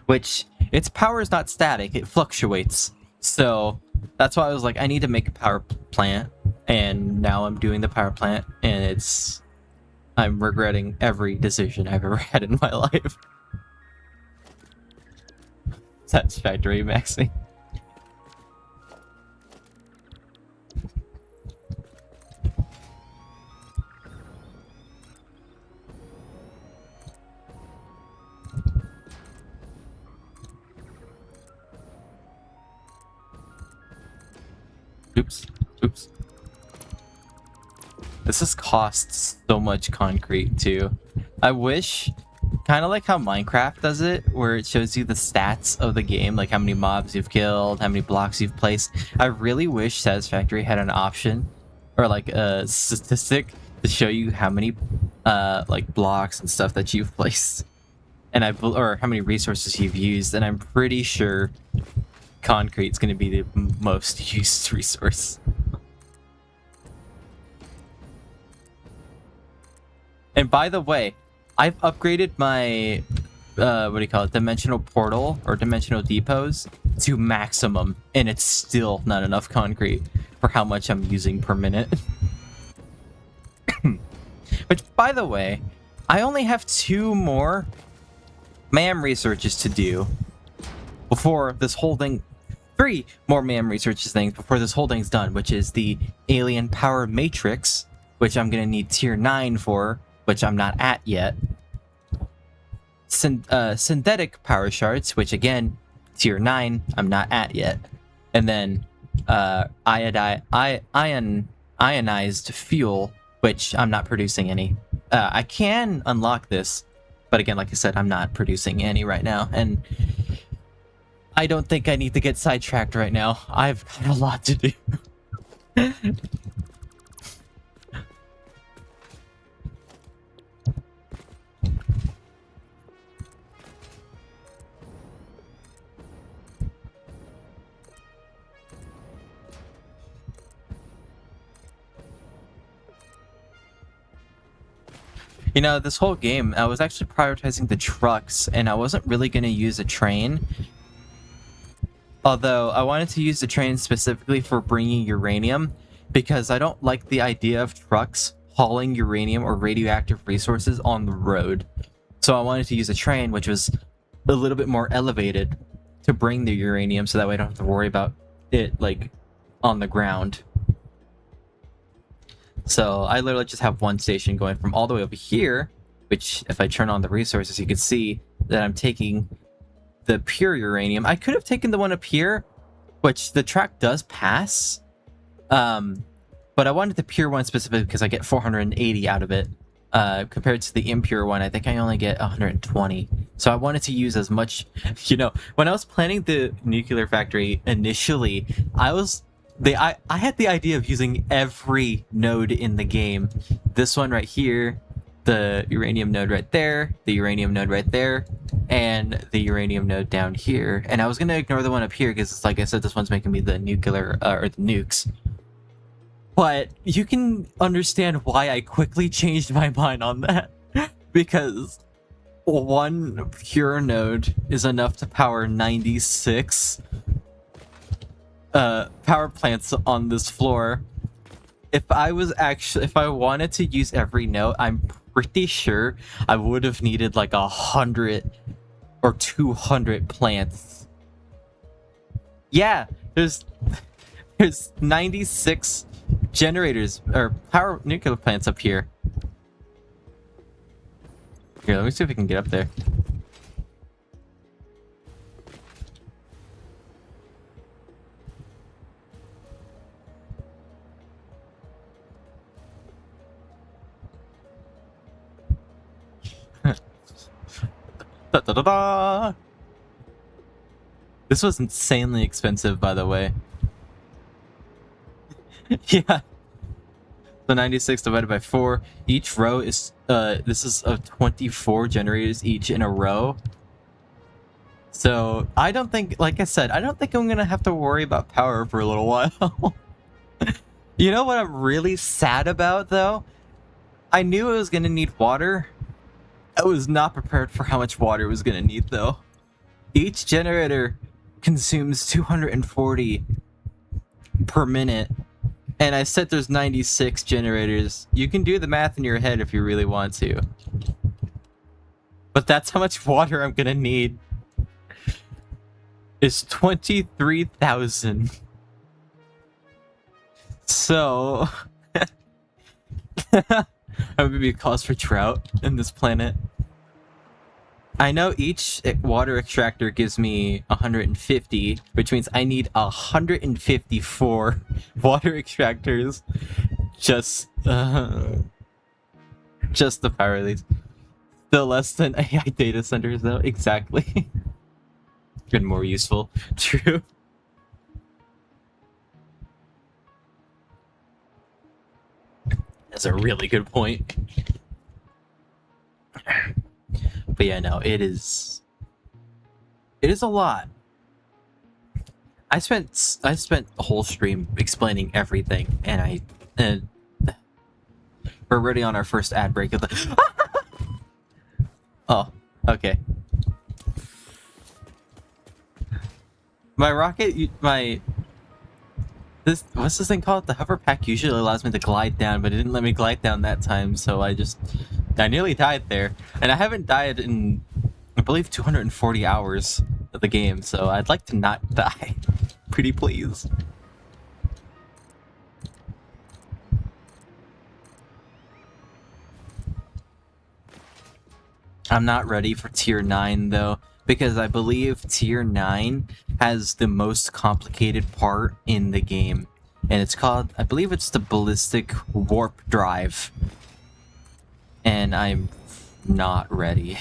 Which, its power is not static, it fluctuates. So, that's why I was like, I need to make a power plant, and now I'm doing the power plant, and I'm regretting every decision I've ever had in my life. Satisfactory maxing. Oops. Oops. This has cost so much concrete too. I wish, kind of like how Minecraft does it, where it shows you the stats of the game, like how many mobs you've killed, how many blocks you've placed. I really wish Satisfactory had an option, or like a statistic, to show you how many like blocks and stuff that you've placed, and or how many resources you've used. And I'm pretty sure concrete's going to be the most used resource. And by the way, I've upgraded my what do you call it, dimensional portal or dimensional depots to maximum, and it's still not enough concrete for how much I'm using per minute. But by the way, I only have 2 more MAM researches to do before this whole thing... 3 more MAM researches things before this whole thing's done, which is the Alien Power Matrix, which I'm gonna need tier 9 for, which I'm not at yet. Synthetic Power Shards, which again, tier 9, I'm not at yet. And then ionized fuel, which I'm not producing any. I can unlock this, but again, like I said, I'm not producing any right now, and I don't think I need to get sidetracked right now. I've got a lot to do. You know, this whole game, I was actually prioritizing the trucks, and I wasn't really going to use a train. Although, I wanted to use the train specifically for bringing uranium, because I don't like the idea of trucks hauling uranium or radioactive resources on the road. So I wanted to use a train, which was a little bit more elevated, to bring the uranium, so that way I don't have to worry about it, like, on the ground. So I literally just have one station going from all the way over here, which if I turn on the resources, you can see that I'm taking the pure uranium. I could have taken the one up here, which the track does pass. But I wanted the pure one specifically because I get 480 out of it. Compared to the impure one, I think I only get 120. So I wanted to use as much, when I was planning the nuclear factory initially, I had the idea of using every node in the game. This one right here, the uranium node right there, the uranium node right there, and the uranium node down here. And I was gonna ignore the one up here because, like I said, this one's making me the nuclear or the nukes. But you can understand why I quickly changed my mind on that. Because one pure node is enough to power 96 power plants on this floor. If I wanted to use every node, I'm pretty sure I would have needed like 100 or 200 plants. Yeah, there's 96 generators or power nuclear plants up here. Here, let me see if we can get up there. Da, da, da, da. This was insanely expensive, by the way. Yeah. So 96 divided by 4. Each row is this is 24 generators each in a row. So I don't think, like I said, I don't think I'm gonna have to worry about power for a little while. You know what I'm really sad about though? I knew I was gonna need water. I was not prepared for how much water it was gonna need though. Each generator consumes 240 per minute. And I said there's 96 generators. You can do the math in your head if you really want to. But that's how much water I'm gonna need. It's 23,000. So... I'm gonna be a cause for drought in this planet. I know each water extractor gives me 150, which means I need 154 water extractors just to power these. Still less than AI data centers though, exactly. Been more useful, true. That's a really good point. But yeah, no, it is a lot. I spent a whole stream explaining everything, and we're already on our first ad break of the. Oh, okay. My rocket, what's this thing called? The hover pack usually allows me to glide down, but it didn't let me glide down that time, so I nearly died there. And I haven't died in, I believe, 240 hours of the game, so I'd like to not die. Pretty please. I'm not ready for tier 9 though, because I believe tier 9 has the most complicated part in the game. And it's called, I believe it's the ballistic warp drive. And I'm not ready.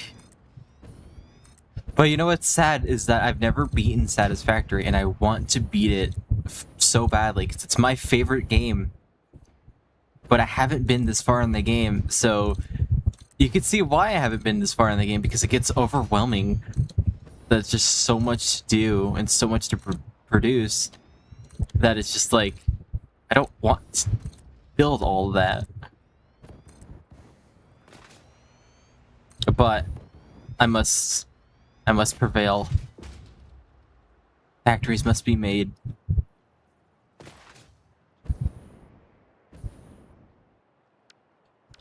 But you know what's sad is that I've never beaten Satisfactory, and I want to beat it so badly because it's my favorite game. But I haven't been this far in the game, so you can see why I haven't been this far in the game, because it gets overwhelming. There's just so much to do and so much to produce that it's just like, I don't want to build all of that. But I must prevail. Factories must be made.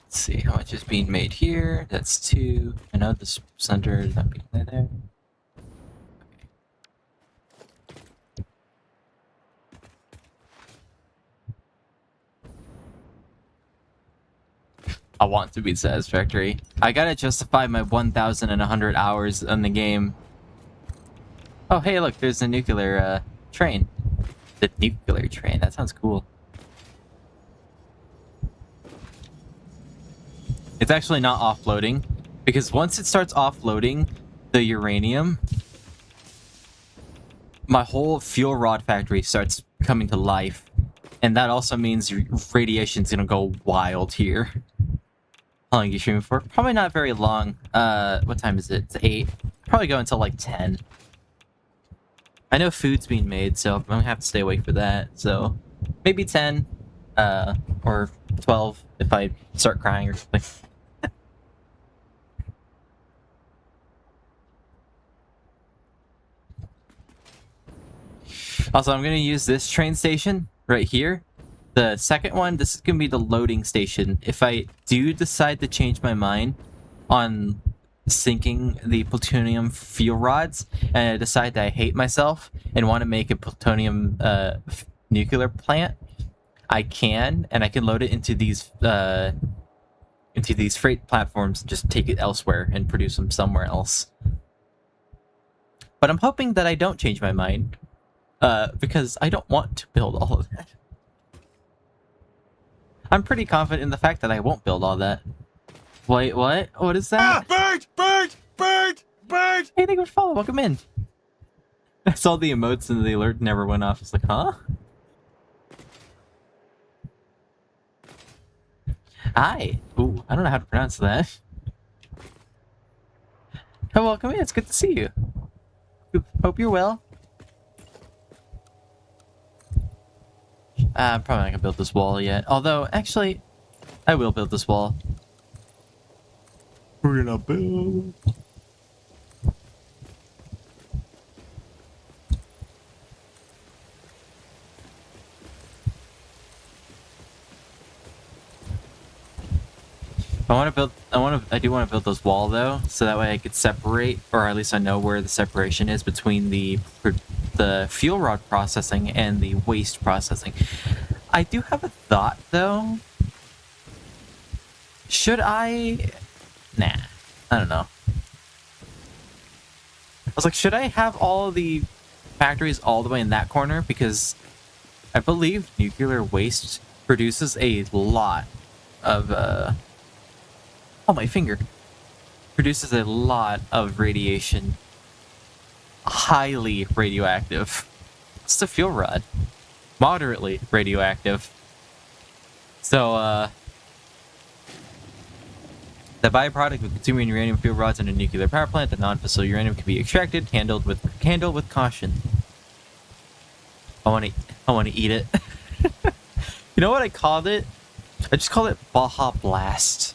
Let's see how much is being made here. That's 2. I know this center is not being made there. I want to be satisfactory. I gotta justify my 1,100 hours in the game. Oh, hey, look, there's a nuclear train. The nuclear train, that sounds cool. It's actually not offloading, because once it starts offloading the uranium, my whole fuel rod factory starts coming to life. And that also means radiation's gonna go wild here. How long are you streaming for? Probably not very long. What time is it? It's 8. Probably go until like 10. I know food's being made, so I'm gonna have to stay awake for that. So maybe 10, or 12 if I start crying or something. Also, I'm gonna use this train station right here. The second one, this is gonna be the loading station. If I do decide to change my mind on sinking the plutonium fuel rods, and I decide that I hate myself and want to make a plutonium nuclear plant, I can, and I can load it into these freight platforms and just take it elsewhere and produce them somewhere else. But I'm hoping that I don't change my mind, because I don't want to build all of that. I'm pretty confident in the fact that I won't build all that. Wait, what? What is that? Ah! Bird! Bird! Bird! Bird! Hey, thank you for follow. Welcome in. I saw the emotes and the alert never went off. It's like, huh? Hi. Ooh, I don't know how to pronounce that. Oh, welcome in. It's good to see you. Hope you're well. I'm probably not gonna build this wall yet. Although, actually, I will build this wall. We're gonna build. I do want to build this wall though, so that way I could separate, or at least I know where the separation is between the fuel rod processing and the waste processing. I do have a thought though. Should I? Nah, I don't know. I was like, should I have all the factories all the way in that corner? Because I believe nuclear waste produces a lot of oh, my finger. Produces a lot of radiation. Highly radioactive. It's the fuel rod. Moderately radioactive. So, the byproduct of consuming uranium fuel rods in a nuclear power plant, the non-fissile uranium can be extracted, handled with caution. I wanna eat it. You know what I called it? I just called it Baja Blast.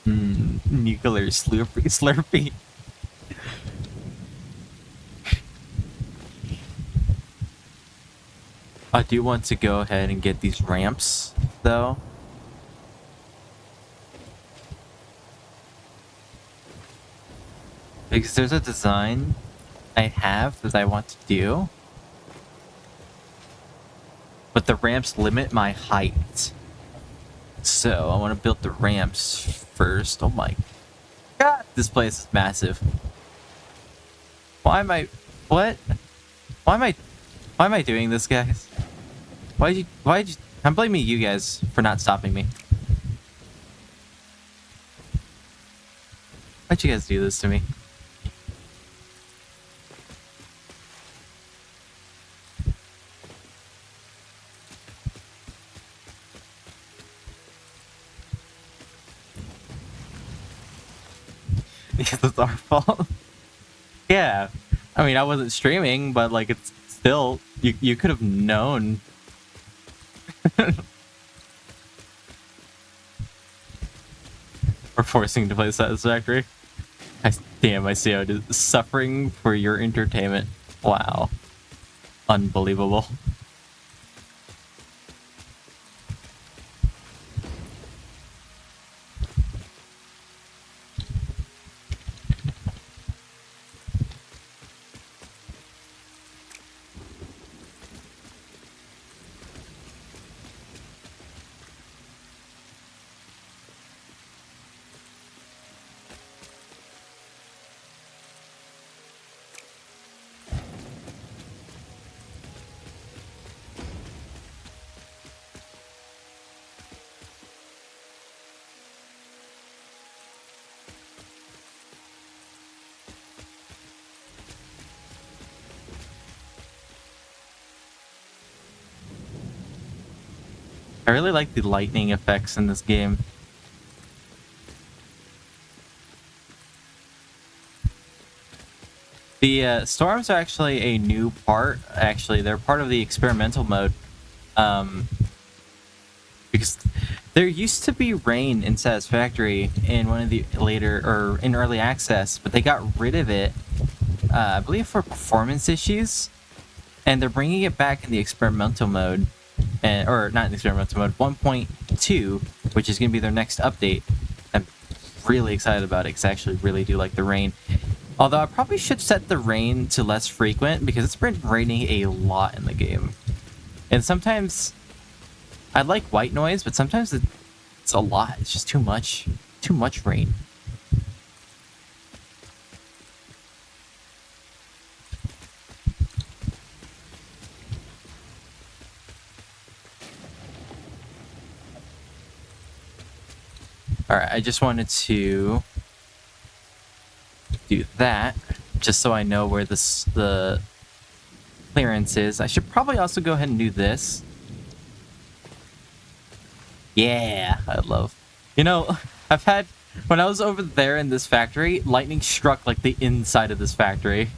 Nuclear slurpee. I do want to go ahead and get these ramps, though. Because there's a design I have that I want to do. But the ramps limit my height. So I want to build the ramps first. Oh my god, this place is massive. Why am I... What? Why am I doing this, guys? Why'd you... I'm blaming you guys for not stopping me. Why'd you guys do this to me? Because it's our fault. Yeah. I mean, I wasn't streaming, but like, it's still... You could have known. We're forcing to play Satisfactory. Damn, I see how it is. Suffering for your entertainment. Wow. Unbelievable. I really like the lightning effects in this game. The storms are actually a new part. Actually, they're part of the experimental mode. Because there used to be rain in Satisfactory in one of the later, or in early access, but they got rid of it, I believe for performance issues. And they're bringing it back in the experimental mode. Or not in the experimental mode, 1.2, which is going to be their next update. I'm really excited about it because I actually really do like the rain. Although I probably should set the rain to less frequent because it's been raining a lot in the game. And sometimes I like white noise, but sometimes it's a lot. It's just too much. Too much rain. Alright, I just wanted to do that, just so I know where the clearance is. I should probably also go ahead and do this. Yeah, I love. You know, I've had, when I was over there in this factory, lightning struck like the inside of this factory.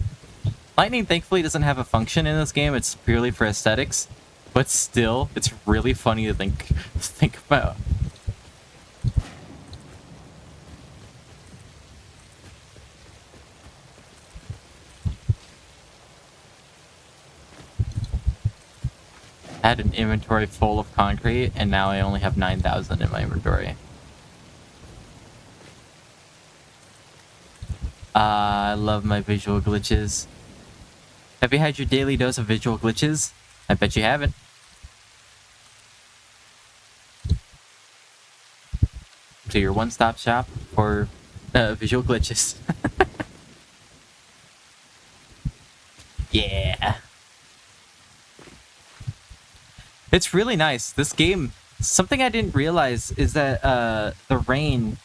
Lightning thankfully doesn't have a function in this game, it's purely for aesthetics. But still, it's really funny to think about. I had an inventory full of concrete, and now I only have 9,000 in my inventory. I love my visual glitches. Have you had your daily dose of visual glitches? I bet you haven't. So your one-stop shop for visual glitches. Yeah. It's really nice. This game, something I didn't realize is that the rain,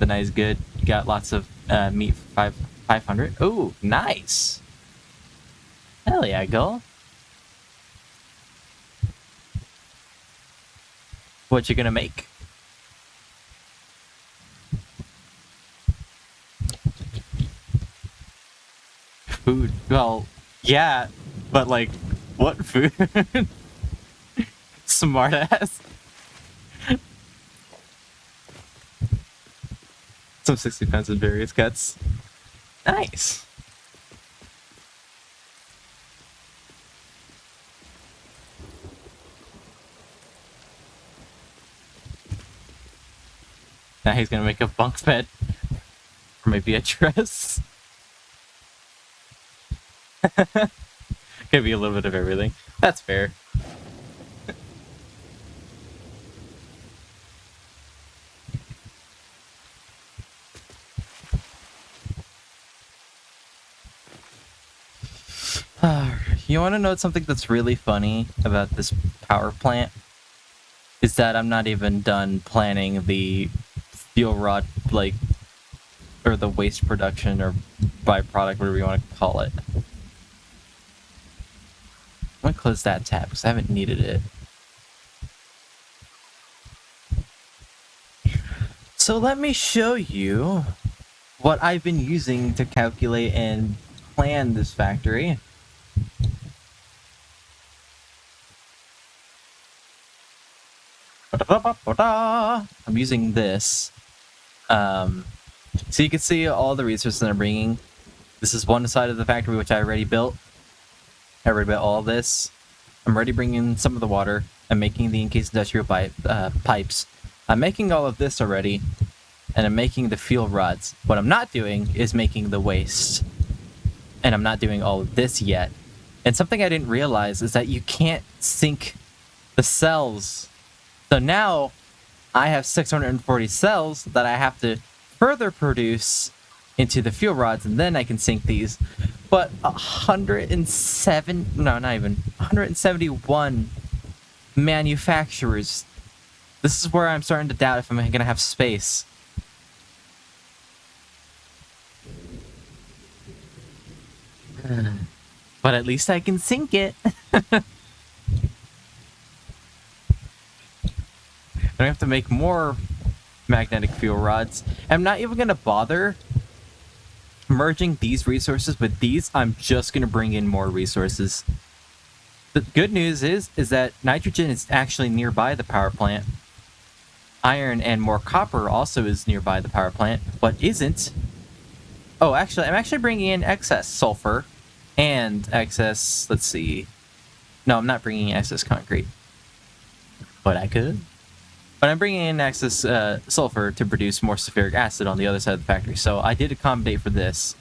the night is good. You got lots of meat for 500. Oh, nice. Hell yeah, girl. What you gonna make? Food. Well, yeah, but like, what food? Smart ass. Some 60 pounds of various cuts. Nice. Now he's gonna make a bunk bed. Or maybe a dress. Could be a little bit of everything. That's fair. You want to know something that's really funny about this power plant? Is that I'm not even done planning the fuel rod, like, or the waste production or byproduct, whatever you want to call it. I'm gonna close that tab because I haven't needed it. So let me show you what I've been using to calculate and plan this factory. I'm using this. So you can see all the resources that I'm bringing. This is one side of the factory which I already built. I already built all this. I'm already bringing some of the water. I'm making the encased industrial pipes. I'm making all of this already. And I'm making the fuel rods. What I'm not doing is making the waste. And I'm not doing all of this yet. And something I didn't realize is that you can't sync the cells. So now I have 640 cells that I have to further produce into the fuel rods, and then I can sync these. But 171 manufacturers. This is where I'm starting to doubt if I'm gonna have space. But at least I can sync it. I have to make more magnetic fuel rods. I'm not even gonna bother merging these resources with these. I'm just gonna bring in more resources. The good news is that nitrogen is actually nearby the power plant. Iron and more copper also is nearby the power plant. What isn't? Oh, actually, I'm actually bringing in excess sulfur and excess. Let's see. No, I'm not bringing in excess concrete, but I could. But I'm bringing in excess sulfur to produce more sulfuric acid on the other side of the factory. So I did accommodate for this.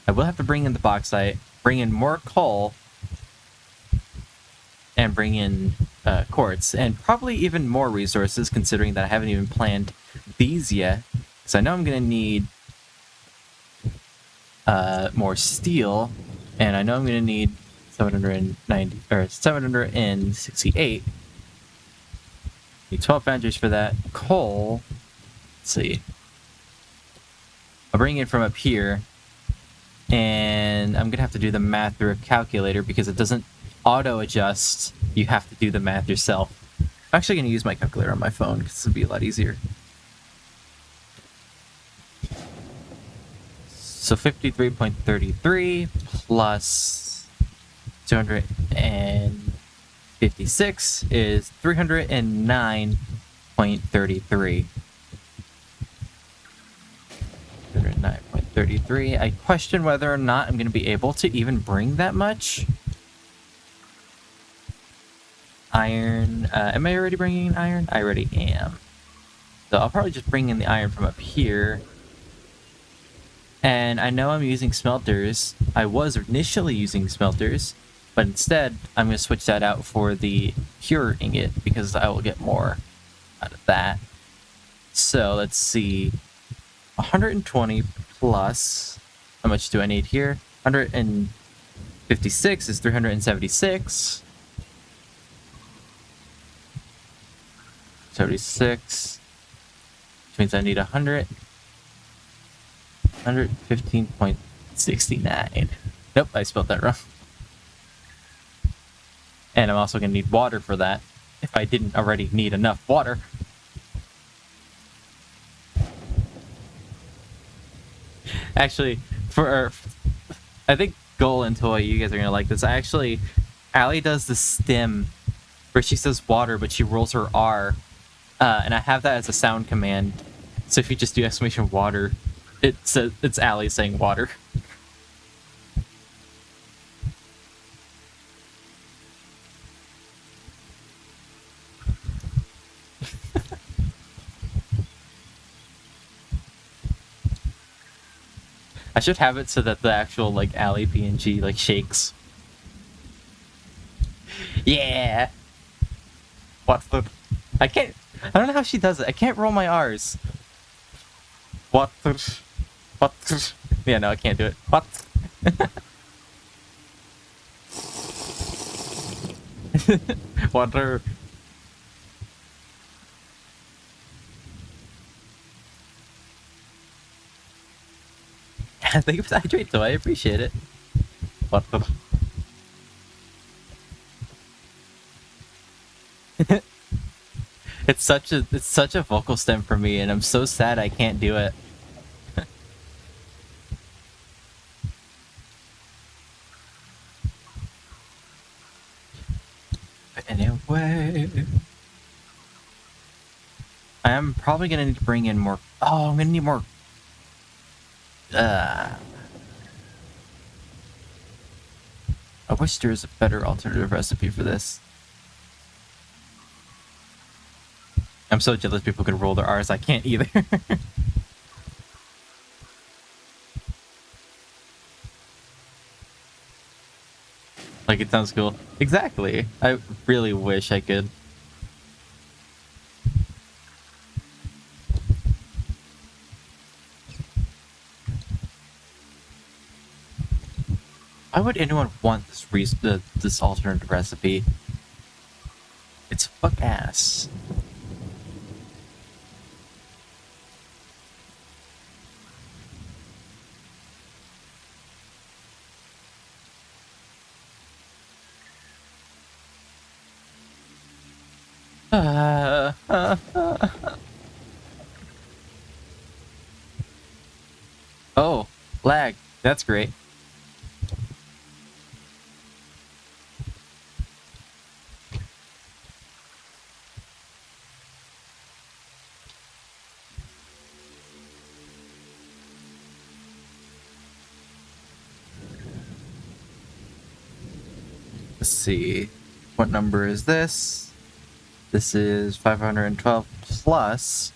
I will have to bring in the bauxite, bring in more coal, and bring in quartz, and probably even more resources, considering that I haven't even planned these yet. Because I know I'm going to need more steel, and I know I'm going to need 790 or 768. Need 12 foundries for that. Coal. Let's see. I'll bring it from up here, and I'm gonna have to do the math through a calculator because it doesn't auto adjust. You have to do the math yourself. I'm actually gonna use my calculator on my phone because it'll be a lot easier. So 53.33 plus 256 is 309.33. 309.33. I question whether or not I'm going to be able to even bring that much. Iron. Am I already bringing in iron? I already am. So I'll probably just bring in the iron from up here. And I know I'm using smelters. I was initially using smelters, but instead I'm going to switch that out for the pure ingot because I will get more out of that. So let's see. 120 plus, how much do I need here? 156 is 376. 76, which means I need 115.69. Nope, I spelled that wrong. And I'm also going to need water for that, if I didn't already need enough water. Actually, I think Goal and Toy, you guys are gonna like this. Allie does the stim where she says water, but she rolls her R, and I have that as a sound command. So if you just do exclamation water, it's Allie saying water. I should have it so that the actual like Allie PNG like shakes. Yeah. What the? I don't know how she does it. I can't roll my R's. What the? What the? Yeah, no, I can't do it. What? Water. Thank you for the hydrate, though. I appreciate it. What the? It's such a vocal stem for me, and I'm so sad I can't do it. But anyway, I am probably gonna need to bring in more. Oh, I'm gonna need more. I wish there was a better alternative recipe for this. I'm so jealous people can roll their R's. I can't either. Like, it sounds cool. Exactly. I really wish I could. Why would anyone want this alternative recipe? It's fuck ass. Oh, lag. That's great. Let's see. What number is this? This is 512 plus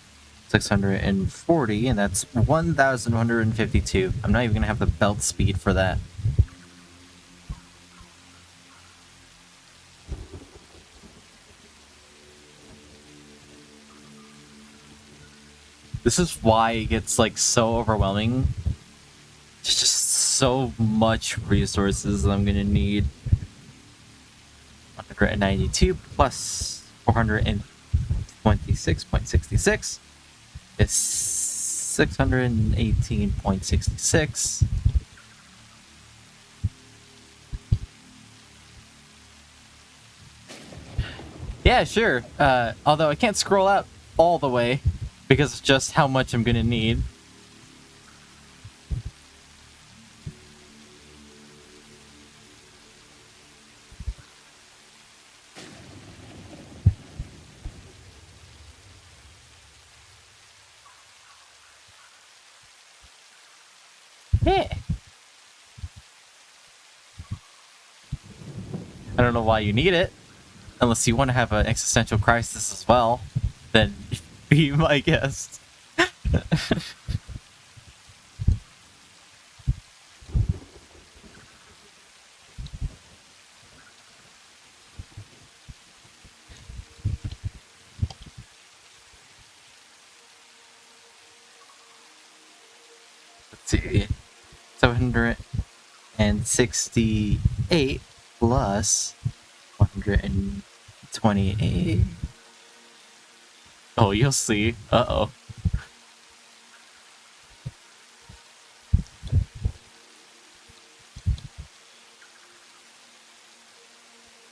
640, and that's 1,152. I'm not even gonna have the belt speed for that. This is why it gets like so overwhelming. There's just so much resources that I'm gonna need. 192 plus 426.66 is 618.66. Yeah, sure. Although I can't scroll out all the way because of just how much I'm gonna need. Yeah. I don't know why you need it. Unless you want to have an existential crisis as well, then be my guest. Let's see. 768 plus 128. Oh, you'll see. Uh-oh.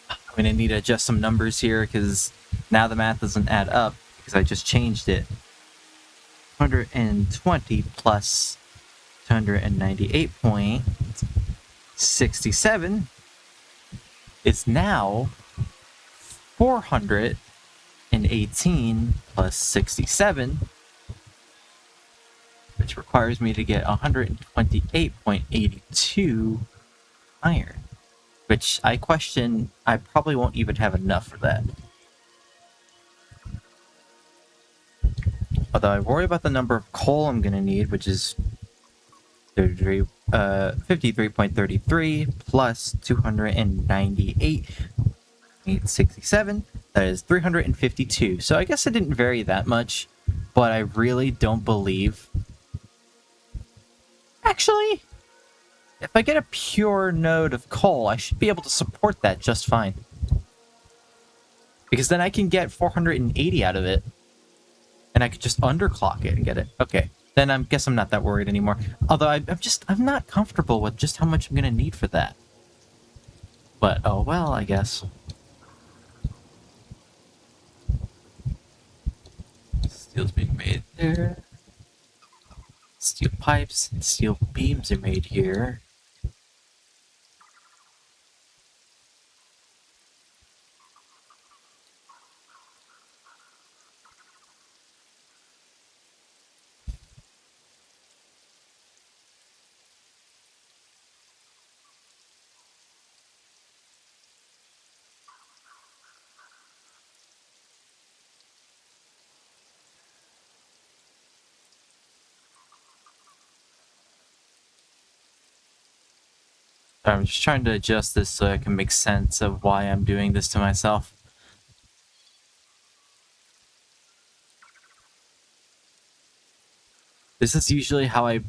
I'm gonna need to adjust some numbers here because now the math doesn't add up because I just changed it. 120 plus 298.67 is now 418 plus 67, which requires me to get 128.82 iron, which I question I probably won't even have enough for that. Although I worry about the number of coal I'm going to need, which is 53.33 plus 298.67. That is 352. So I guess it didn't vary that much, but I really don't believe. Actually, if I get a pure node of coal, I should be able to support that just fine. Because then I can get 480 out of it. And I could just underclock it and get it. Okay. Then I guess I'm not that worried anymore. Although I'm not comfortable with just how much I'm gonna need for that. But oh well, I guess. Steel's being made there. Steel pipes and steel beams are made here. I'm just trying to adjust this so I can make sense of why I'm doing this to myself. This is usually how I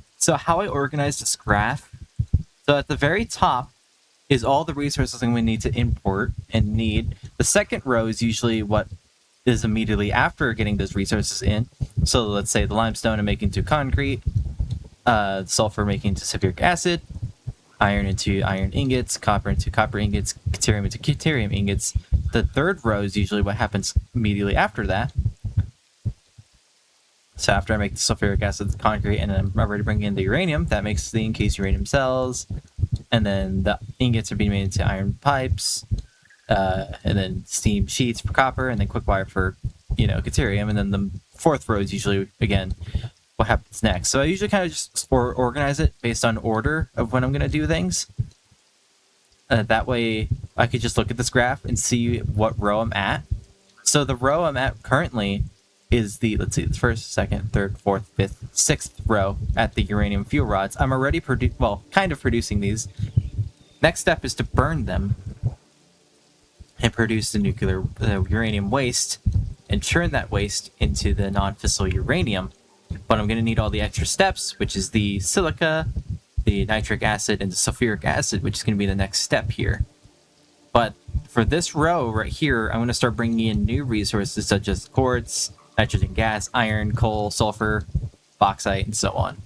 organize this graph. So at the very top is all the resources I'm going to need to import and need. The second row is usually what is immediately after getting those resources in. So let's say the limestone I'm making into concrete, sulfur making into sulfuric acid, iron into iron ingots, copper into copper ingots, deuterium into deuterium ingots, the third row is usually what happens immediately after that. So after I make the sulfuric acid, the concrete, and then I'm ready to bring in the uranium, that makes the encased uranium cells, and then the ingots are being made into iron pipes, and then steam sheets for copper, and then quick wire for, deuterium, and then the fourth row is usually, again, what happens next. So I usually kind of just organize it based on order of when I'm going to do things. That way I could just look at this graph and see what row I'm at. So the row I'm at currently is the, let's see, the first, second, third, fourth, fifth, sixth row at the uranium fuel rods. I'm already kind of producing these. Next step is to burn them and produce the uranium waste and turn that waste into the non-fissile uranium. But I'm going to need all the extra steps, which is the silica, the nitric acid, and the sulfuric acid, which is going to be the next step here. But for this row right here, I'm going to start bringing in new resources such as quartz, nitrogen gas, iron, coal, sulfur, bauxite, and so on.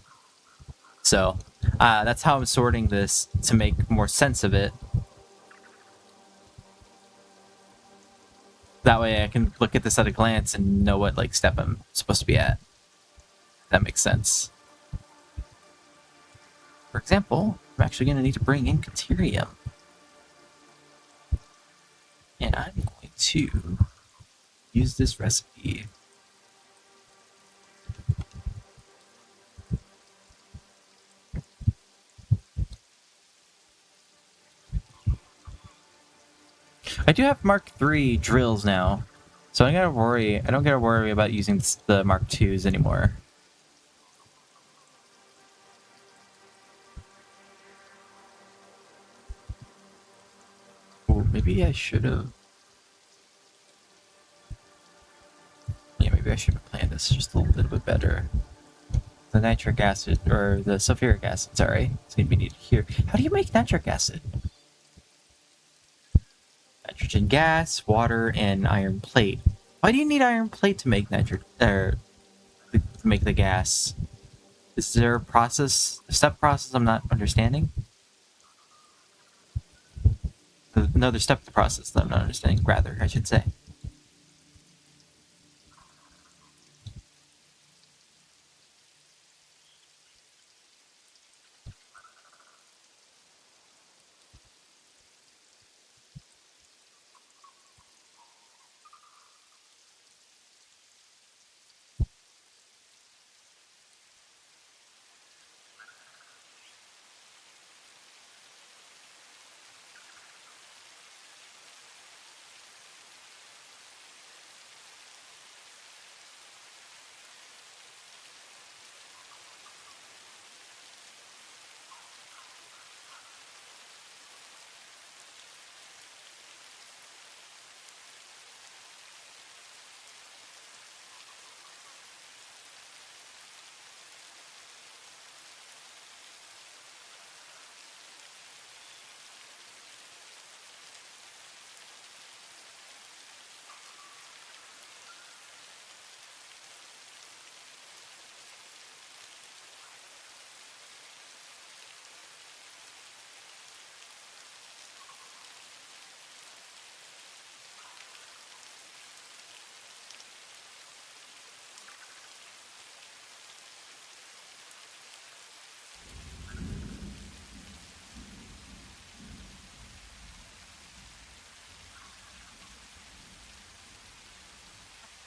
So that's how I'm sorting this to make more sense of it. That way I can look at this at a glance and know what step I'm supposed to be at. That makes sense. For example, I'm actually going to need to bring in deuterium. And I'm going to use this recipe. I do have Mark III drills now, so I don't gotta worry about using the Mark IIs anymore. Ooh, maybe I should have. Yeah, maybe I should have planned this just a little bit better. The nitric acid, or the sulfuric acid, sorry, it's gonna be needed here. How do you make nitric acid? Nitrogen gas, water, and iron plate. Why do you need iron plate to make to make the gas? Is there a step process I'm not understanding? Another step to the process that I'm not understanding, rather, I should say.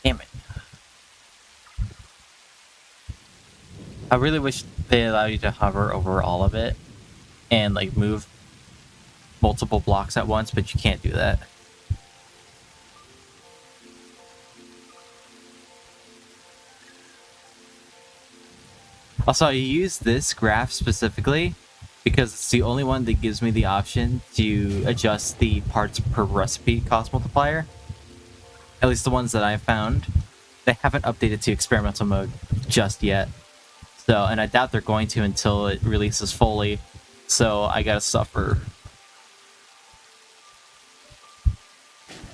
Damn it. I really wish they allow you to hover over all of it and move multiple blocks at once, but you can't do that. Also, I use this graph specifically because it's the only one that gives me the option to adjust the parts per recipe cost multiplier. At least the ones that I've found. They haven't updated to experimental mode just yet. So, and I doubt they're going to until it releases fully. So I gotta suffer.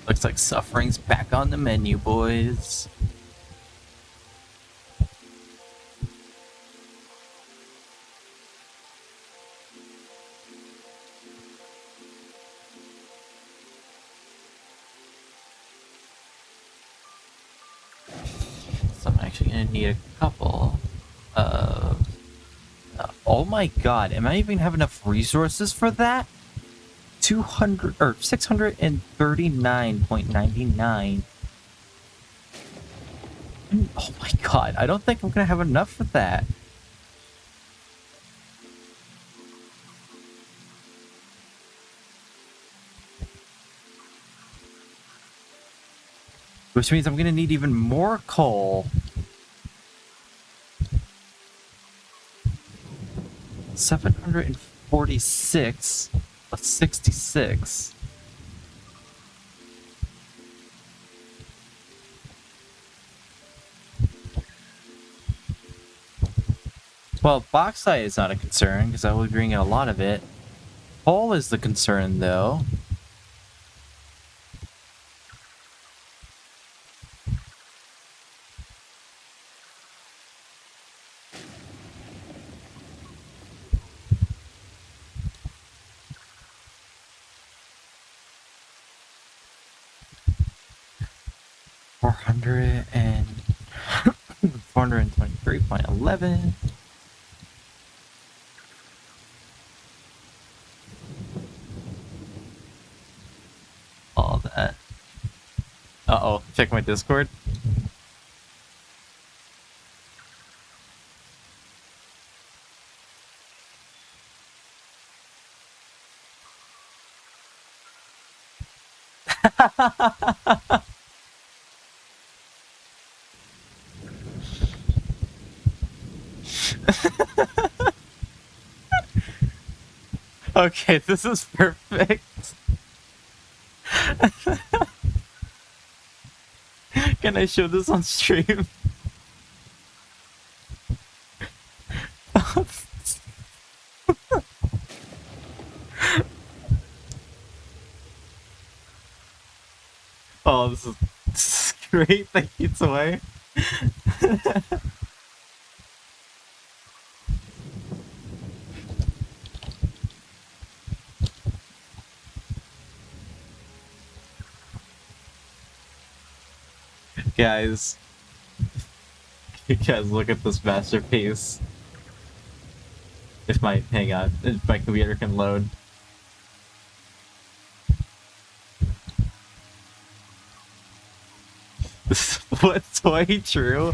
Looks like suffering's back on the menu, boys. actually gonna need a couple of... oh my god, am I even have enough resources for that? 200 or 639.99. Oh my god, I don't think I'm gonna have enough for that. Which means I'm gonna need even more coal. 746 plus 66. Well, bauxite is not a concern because I will be bringing a lot of it. Coal is the concern, though. Four hundred and 423.11. All that. Uh-oh, check my Discord. Okay, this is perfect. Can I show this on stream? Oh, this is great. Thank you, Toy. Guys, you guys look at this masterpiece. Hang on, if my computer can load. What, Toy? True?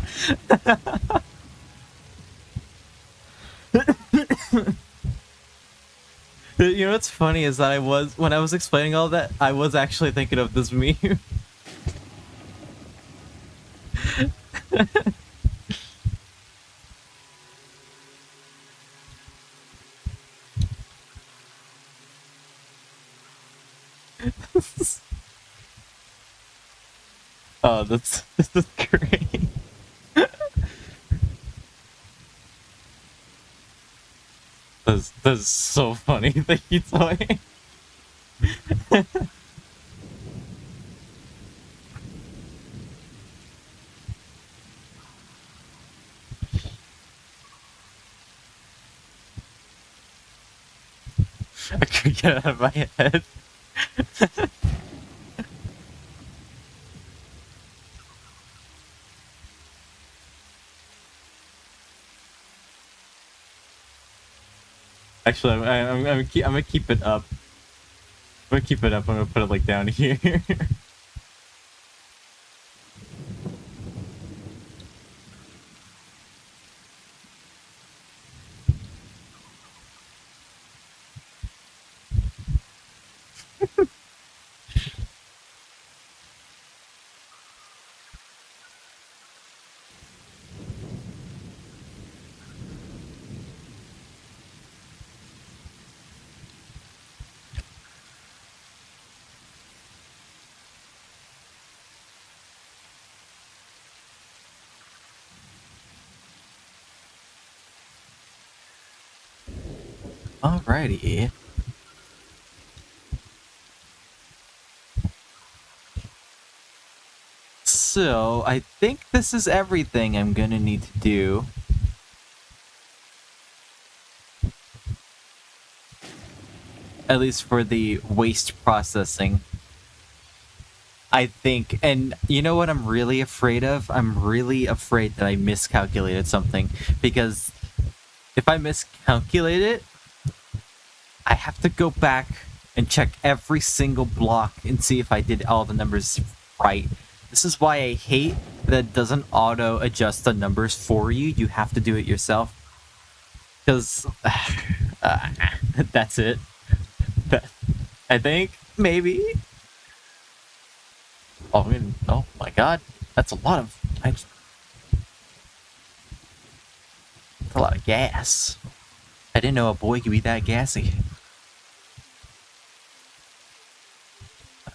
You know what's funny is that when I was explaining all that, I was actually thinking of this meme. Oh, this is great. That's so funny. Thank you, Toy. I couldn't get it out of my head. Actually, I'm gonna keep it up. I'm gonna keep it up. I'm gonna put it like down here. Alrighty. So, I think this is everything I'm gonna need to do. At least for the waste processing. I think, and you know what I'm really afraid of? I'm really afraid that I miscalculated something, because if I miscalculate it, I have to go back and check every single block and see if I did all the numbers right. This is why I hate that it doesn't auto adjust the numbers for you. You have to do it yourself. Because that's it. I think, maybe. Oh my god. That's a lot of... That's a lot of gas. I didn't know a boy could be that gassy.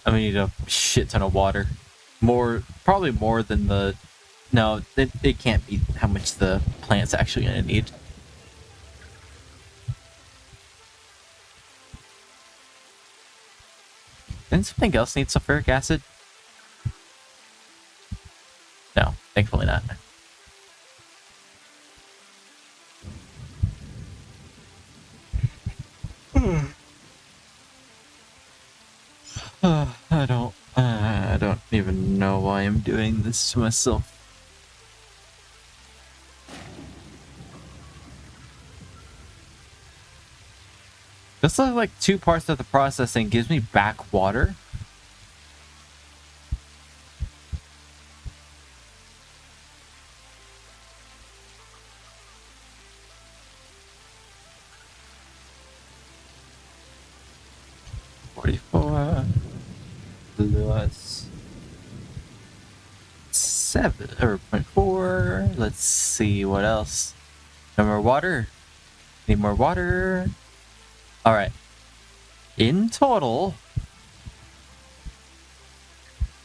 I'm gonna need a shit ton of water. Probably more than the... No, it can't be how much the plant's actually gonna need. Didn't something else need sulfuric acid? No, thankfully not. I don't even know why I'm doing this to myself. This is like 2 parts of the processing gives me back water. Plus 7 or 0.4. Let's see what else. No more water. Need more water. All right. In total,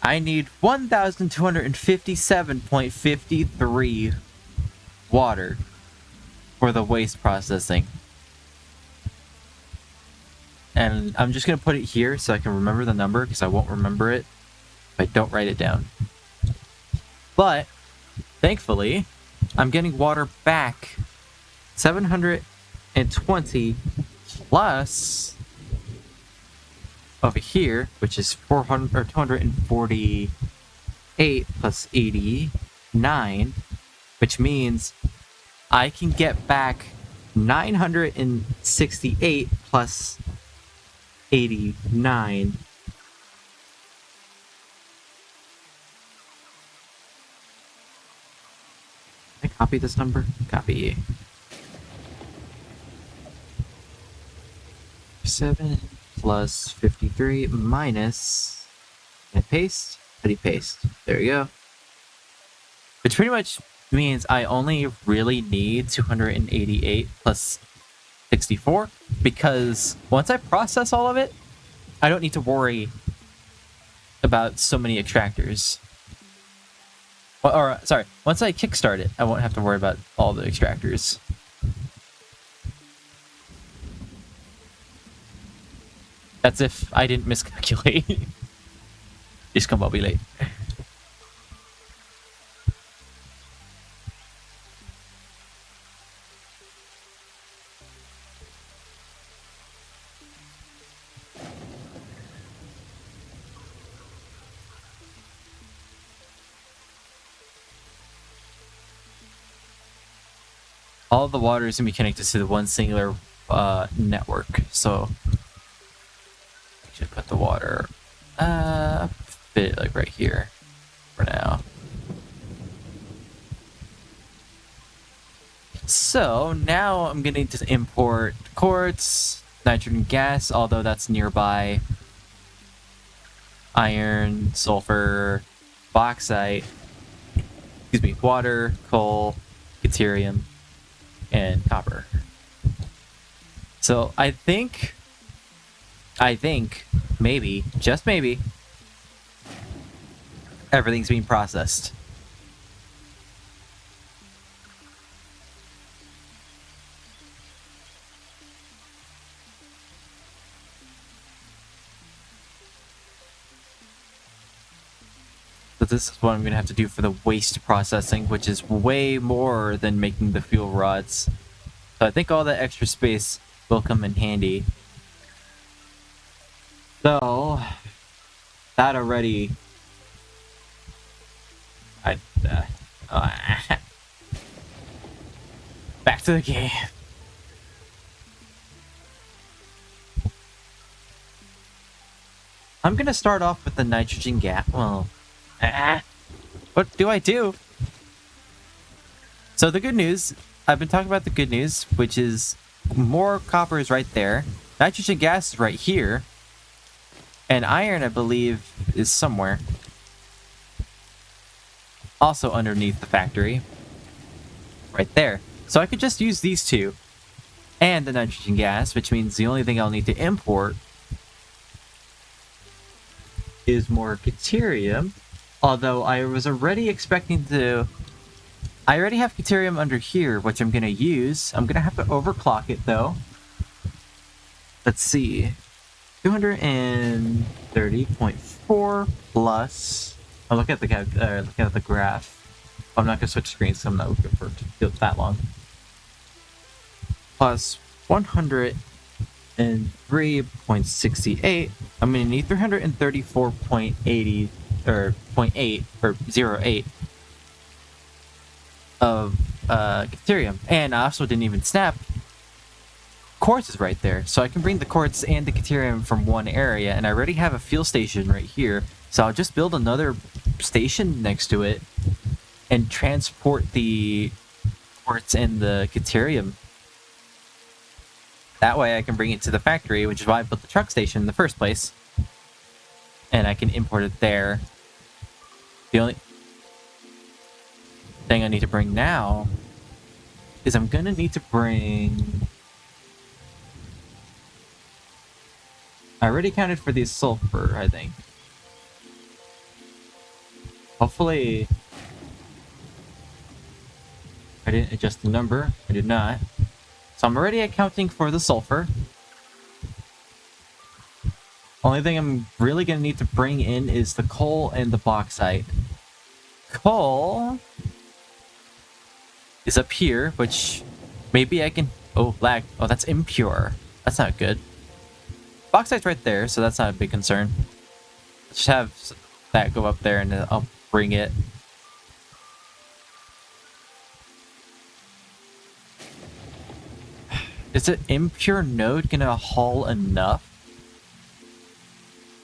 I need 1,257.53 water for the waste processing. And I'm just going to put it here so I can remember the number, because I won't remember it if I don't write it down. But, thankfully, I'm getting water back. 720 plus over here, which is 400 or 248 plus 89, which means I can get back 968 plus 89. Can I copy this number? Copy. 7 plus 53 minus... Can I paste? How do you paste? There you go. Which pretty much means I only really need 288 plus 64, because once I process all of it, I don't need to worry about so many extractors. Or sorry, once I kickstart it, I won't have to worry about all the extractors. That's if I didn't miscalculate. Just come be late. All the water is going to be connected to the one singular network, so I should put the water bit like right here for now. So now I'm going to need to import quartz, nitrogen gas, although that's nearby, iron, sulfur, bauxite, excuse me, water, coal, deuterium, and copper. So I think, maybe, just maybe, everything's being processed. So this is what I'm going to have to do for the waste processing, which is way more than making the fuel rods. So I think all that extra space will come in handy. So, that already I, back to the game. I'm gonna start off with the nitrogen gas. Well, what do I do? So the good news, I've been talking about the good news, which is more copper is right there. Nitrogen gas is right here. And iron, I believe, is somewhere. Also underneath the factory. Right there. So I could just use these two. And the nitrogen gas, which means the only thing I'll need to import is more Caterium. Although I was already expecting to... I already have Caterium under here, which I'm going to use. I'm going to have to overclock it, though. Let's see. 230.4 plus... Oh, look at the graph. I'm not going to switch screens, so I'm not looking for it to feel that long. Plus 103.68. I'm going to need 334.80 or 0.8 or 0.8 of Caterium. And I also didn't even snap. Quartz is right there, so I can bring the quartz and the Caterium from one area, and I already have a fuel station right here, so I'll just build another station next to it and transport the quartz and the Caterium. That way I can bring it to the factory, which is why I built the truck station in the first place, and I can import it there. The only thing I need to bring now is I'm gonna need to bring... I already counted for the sulfur, I think. Hopefully... I didn't adjust the number. I did not. So I'm already accounting for the sulfur. Only thing I'm really going to need to bring in is the coal and the bauxite. Coal is up here, which maybe I can... Oh, lag. Oh, that's impure. That's not good. Bauxite's right there, so that's not a big concern. Let's just have that go up there and I'll bring it. Is an impure node gonna haul enough?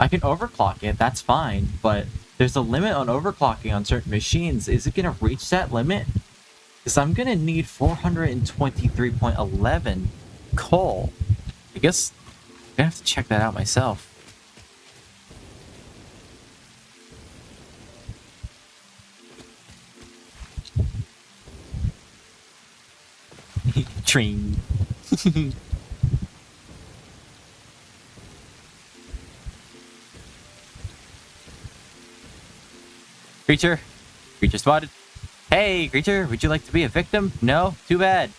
I can overclock it, that's fine, but there's a limit on overclocking on certain machines. Is it gonna reach that limit? Because I'm gonna need 423.11 coal. I guess I'm gonna have to check that out myself. Train. Creature spotted. Hey, creature, would you like to be a victim? No? Too bad.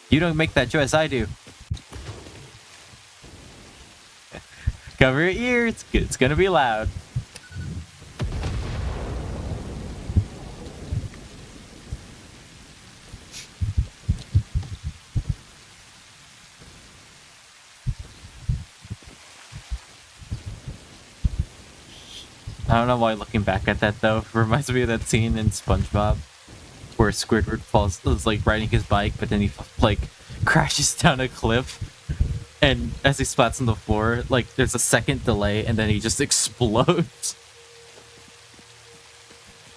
You don't make that choice, I do. Cover your ears. It's gonna be loud. I don't know why looking back at that though reminds me of that scene in SpongeBob where Squidward is like riding his bike, but then he like crashes down a cliff, and as he splats on the floor, like there's a second delay, and then he just explodes.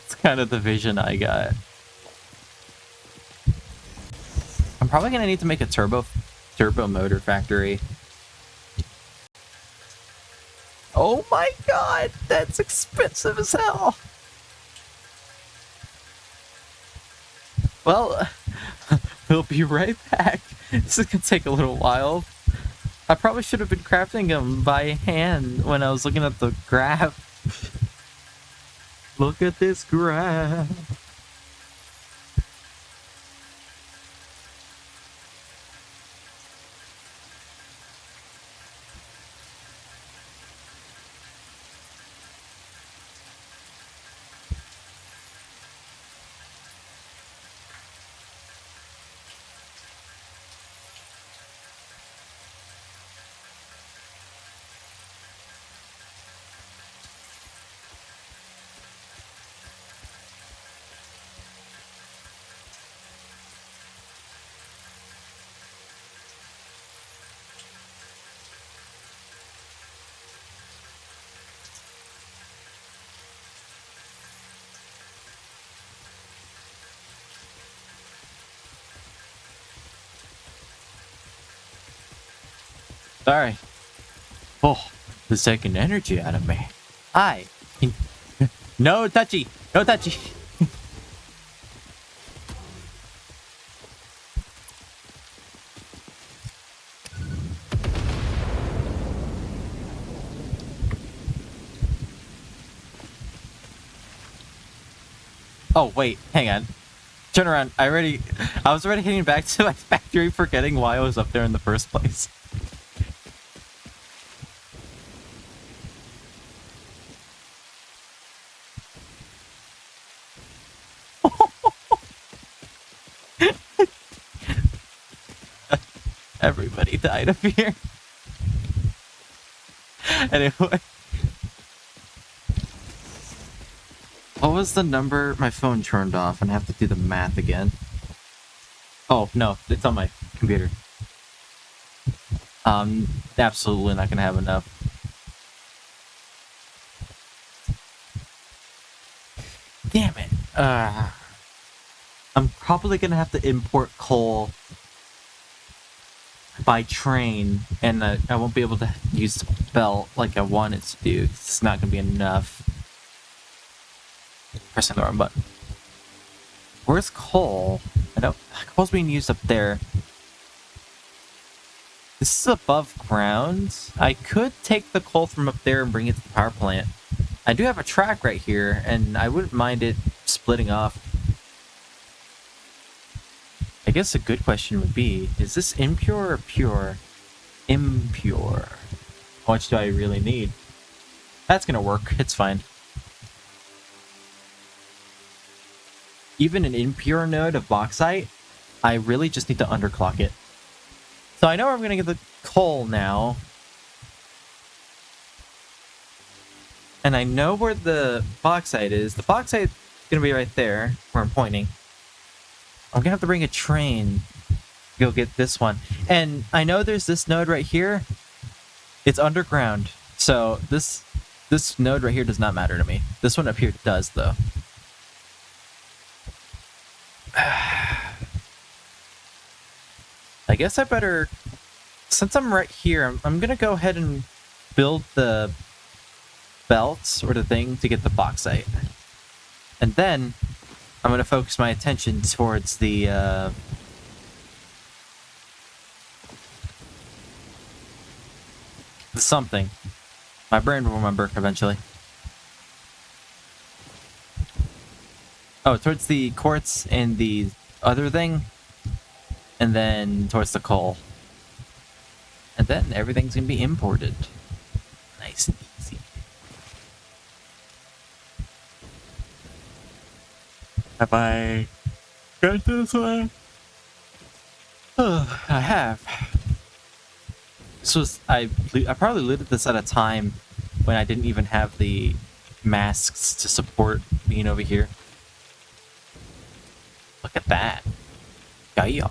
It's kind of the vision I got. I'm probably gonna need to make a turbo motor factory. Oh my god, that's expensive as hell. Well, we'll be right back. This is gonna take a little while. I probably should have been crafting them by hand when I was looking at the graph. Look at this graph. Sorry. Oh, it's taking energy out of me. Hi. No touchy. No touchy. Oh, wait. Hang on. Turn around. I was already heading back to my factory, forgetting why I was up there in the first place. Everybody died up here. Anyway. What was the number? My phone turned off and I have to do the math again. Oh, no. It's on my computer. Absolutely not gonna have enough. Damn it. I'm probably gonna have to import coal by train, and I won't be able to use the belt like I wanted to do. It's not gonna be enough. Pressing the wrong button. Where's coal? Coal's being used up there. This is above ground. I could take the coal from up there and bring it to the power plant. I do have a track right here, and I wouldn't mind it splitting off. I guess a good question would be, is this impure or pure? Impure. How much do I really need? That's gonna work. It's fine. Even an impure node of bauxite, I really just need to underclock it. So I know I'm gonna get the coal now. And I know where the bauxite is. The bauxite's gonna be right there, where I'm pointing. I'm gonna have to bring a train to go get this one. And I know there's this node right here. It's underground. So this node right here does not matter to me. This one up here does, though. I guess I better, since I'm right here, I'm gonna go ahead and build the belts or the thing to get the bauxite. And then I'm gonna focus my attention towards the something. My brain will remember eventually. Oh, towards the quartz and the other thing. And then towards the coal. And then everything's gonna be imported. Nice and easy. Have I got this way? Oh, I have. This was I probably looted this at a time when I didn't even have the masks to support being over here. Look at that. Yeah.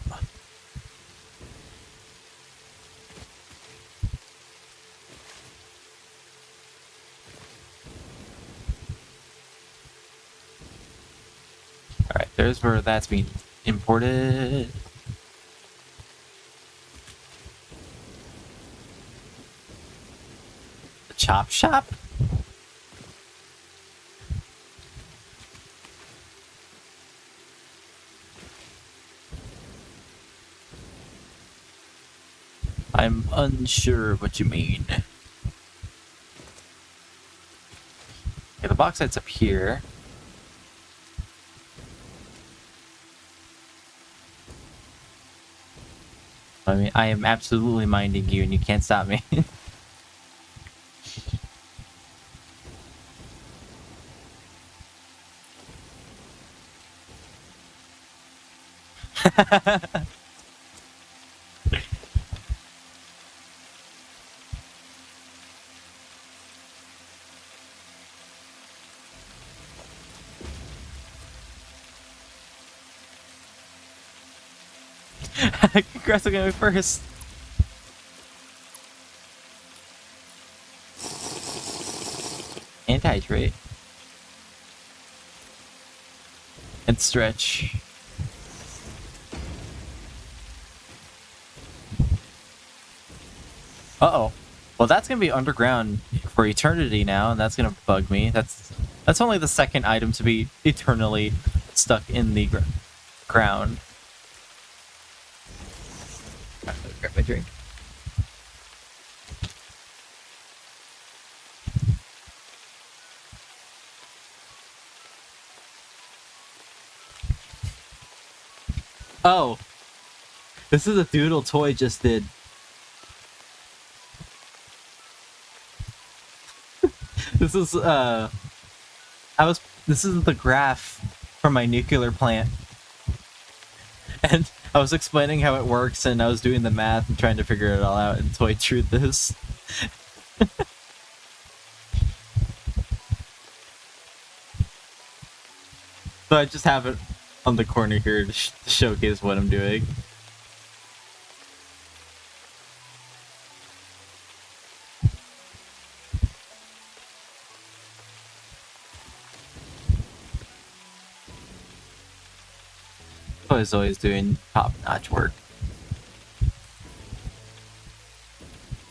Alright, there's where that's being imported. The chop shop? I'm unsure what you mean. Okay, the bauxite's up here. I mean, I am absolutely minding you and you can't stop me. Congrats on going first. Anti-hydrate. And stretch. Uh-oh. Well, that's gonna be underground for eternity now, and that's gonna bug me. That's only the second item to be eternally stuck in the ground. Grab my drink. Oh, this is a doodle toy just did. This is this is the graph from my nuclear plant. And I was explaining how it works and I was doing the math and trying to figure it all out, and Toy drew this. So I just have it on the corner here to showcase what I'm doing. Toy's always doing top-notch work.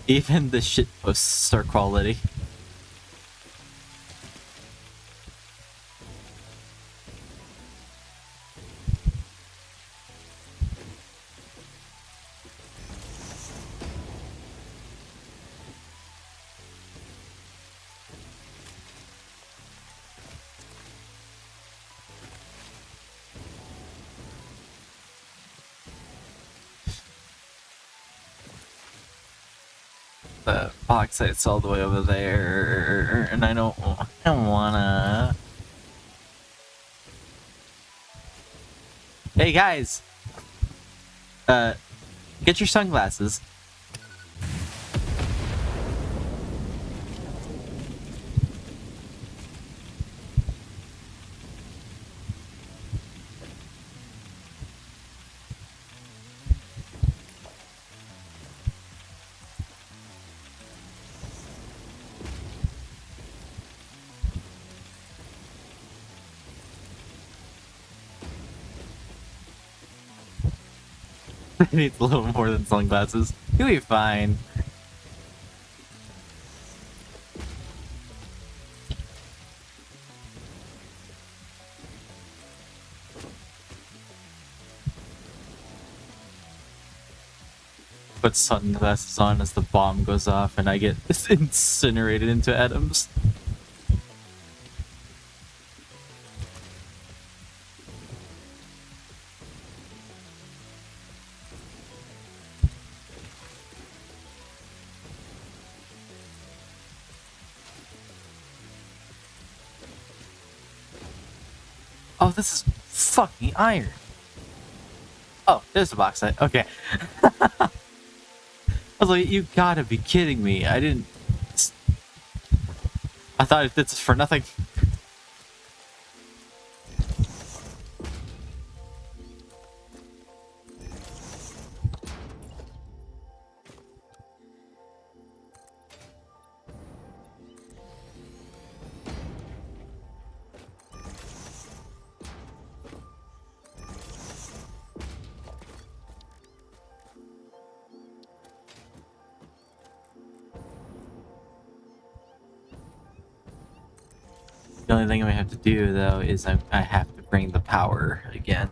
Even the shit posts are quality. The bauxite's all the way over there, and I don't wanna. Hey guys, get your sunglasses. He needs a little more than sunglasses. He'll be fine. Put sunglasses on as the bomb goes off and I get incinerated into atoms. Oh, this is fucking iron. Oh, there's the bauxite. Okay. I was like, you gotta be kidding me. I didn't... I thought it did this for nothing. The only thing I have to do, though, is I have to bring the power again.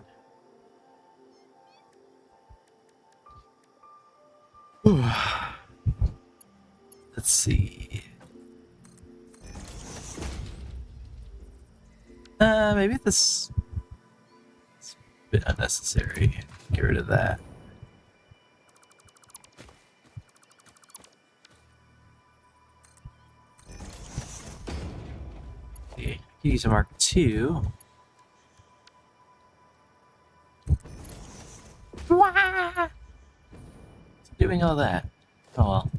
Let's see. Maybe this is a bit unnecessary. Get rid of that. Okay, use a Mark II. Wah! Doing all that. Oh well.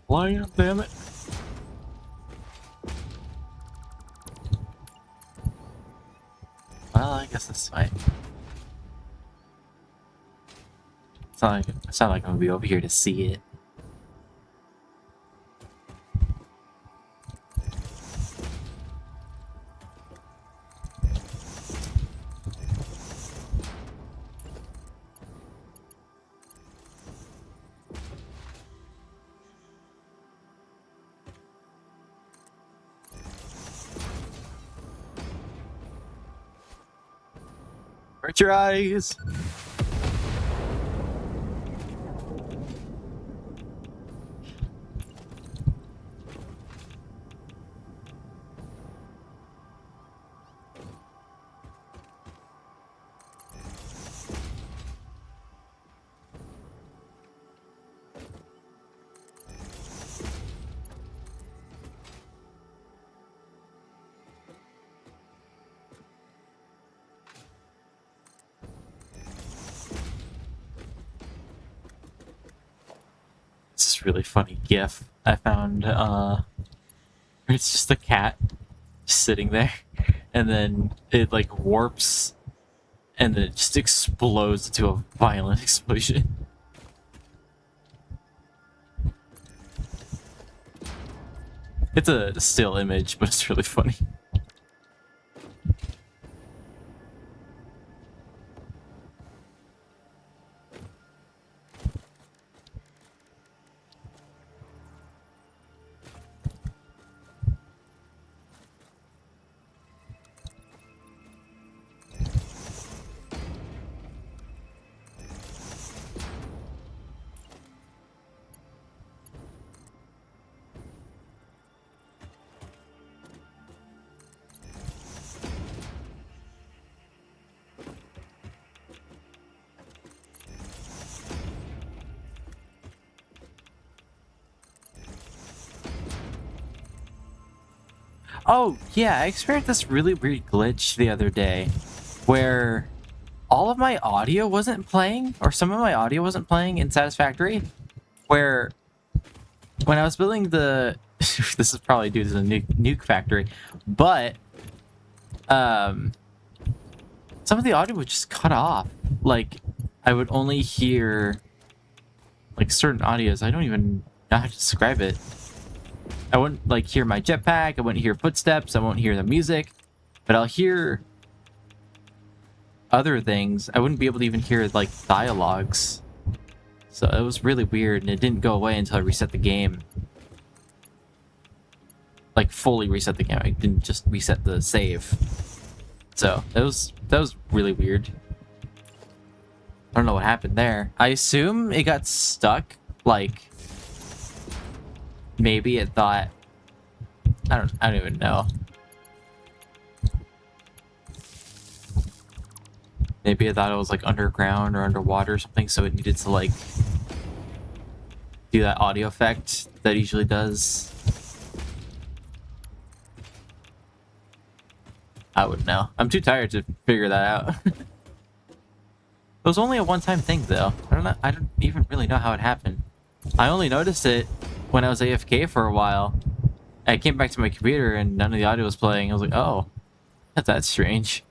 Lion, damn it. Well, I guess that's fine. It's not like I'm gonna be over here to see it. Avert your eyes. This is really funny GIF I found. It's just a cat just sitting there, and then it like warps, and then it just explodes into a violent explosion. It's a still image, but it's really funny. Oh, yeah, I experienced this really weird glitch the other day where all of my audio wasn't playing, or some of my audio wasn't playing in Satisfactory, where when I was building the... this is probably due to the nuke factory, but some of the audio would just cut off. Like, I would only hear like certain audios. I don't even know how to describe it. I wouldn't like hear my jetpack, I wouldn't hear footsteps, I won't hear the music, but I'll hear other things. I wouldn't be able to even hear like dialogues. So it was really weird, and it didn't go away until I reset the game. Like fully reset the game. I didn't just reset the save. So that was really weird. I don't know what happened there. I assume it got stuck, like maybe it thought, I don't even know. Maybe it thought it was like underground or underwater or something, so it needed to like do that audio effect that it usually does. I wouldn't know. I'm too tired to figure that out. It was only a one-time thing though. I don't even really know how it happened. I only noticed it when I was AFK for a while. I came back to my computer and none of the audio was playing. I was like, oh, that's strange.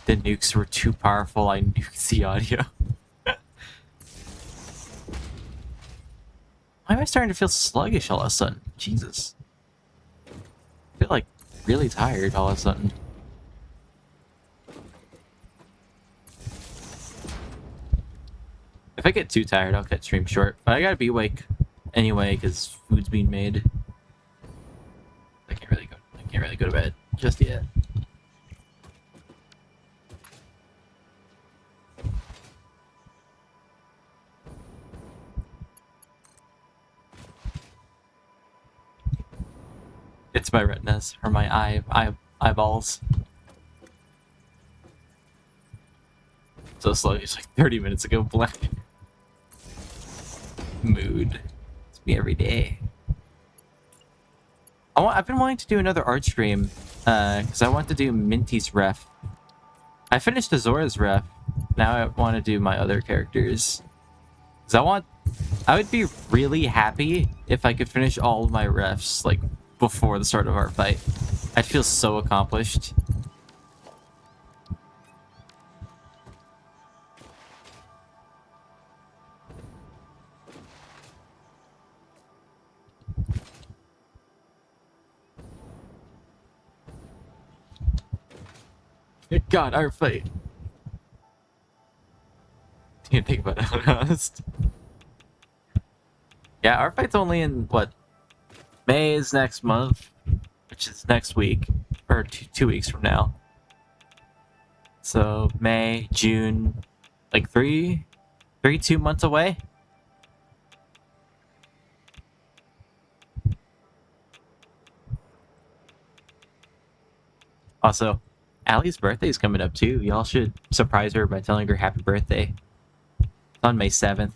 The nukes were too powerful. I nuked the audio. Why am I starting to feel sluggish all of a sudden? Jesus. I feel like really tired all of a sudden. If I get too tired, I'll cut stream short. But I gotta be awake anyway because food's being made. I can't really go to bed just yet. It's my retinas or my eyeballs. So slowly, it's like 30 minutes ago. Black mood. It's me every day. I've been wanting to do another art stream because I want to do Minty's ref. I finished Azora's ref. Now I want to do my other characters. Because I would be really happy if I could finish all of my refs like before the start of our fight. I'd feel so accomplished. God, our fight. Didn't think about it, honest. Yeah, our fight's only in what? May is next month, which is next week, or 2 weeks from now. So May, June, like 2 months away. Also, Allie's birthday is coming up too. Y'all should surprise her by telling her happy birthday. It's on May 7th.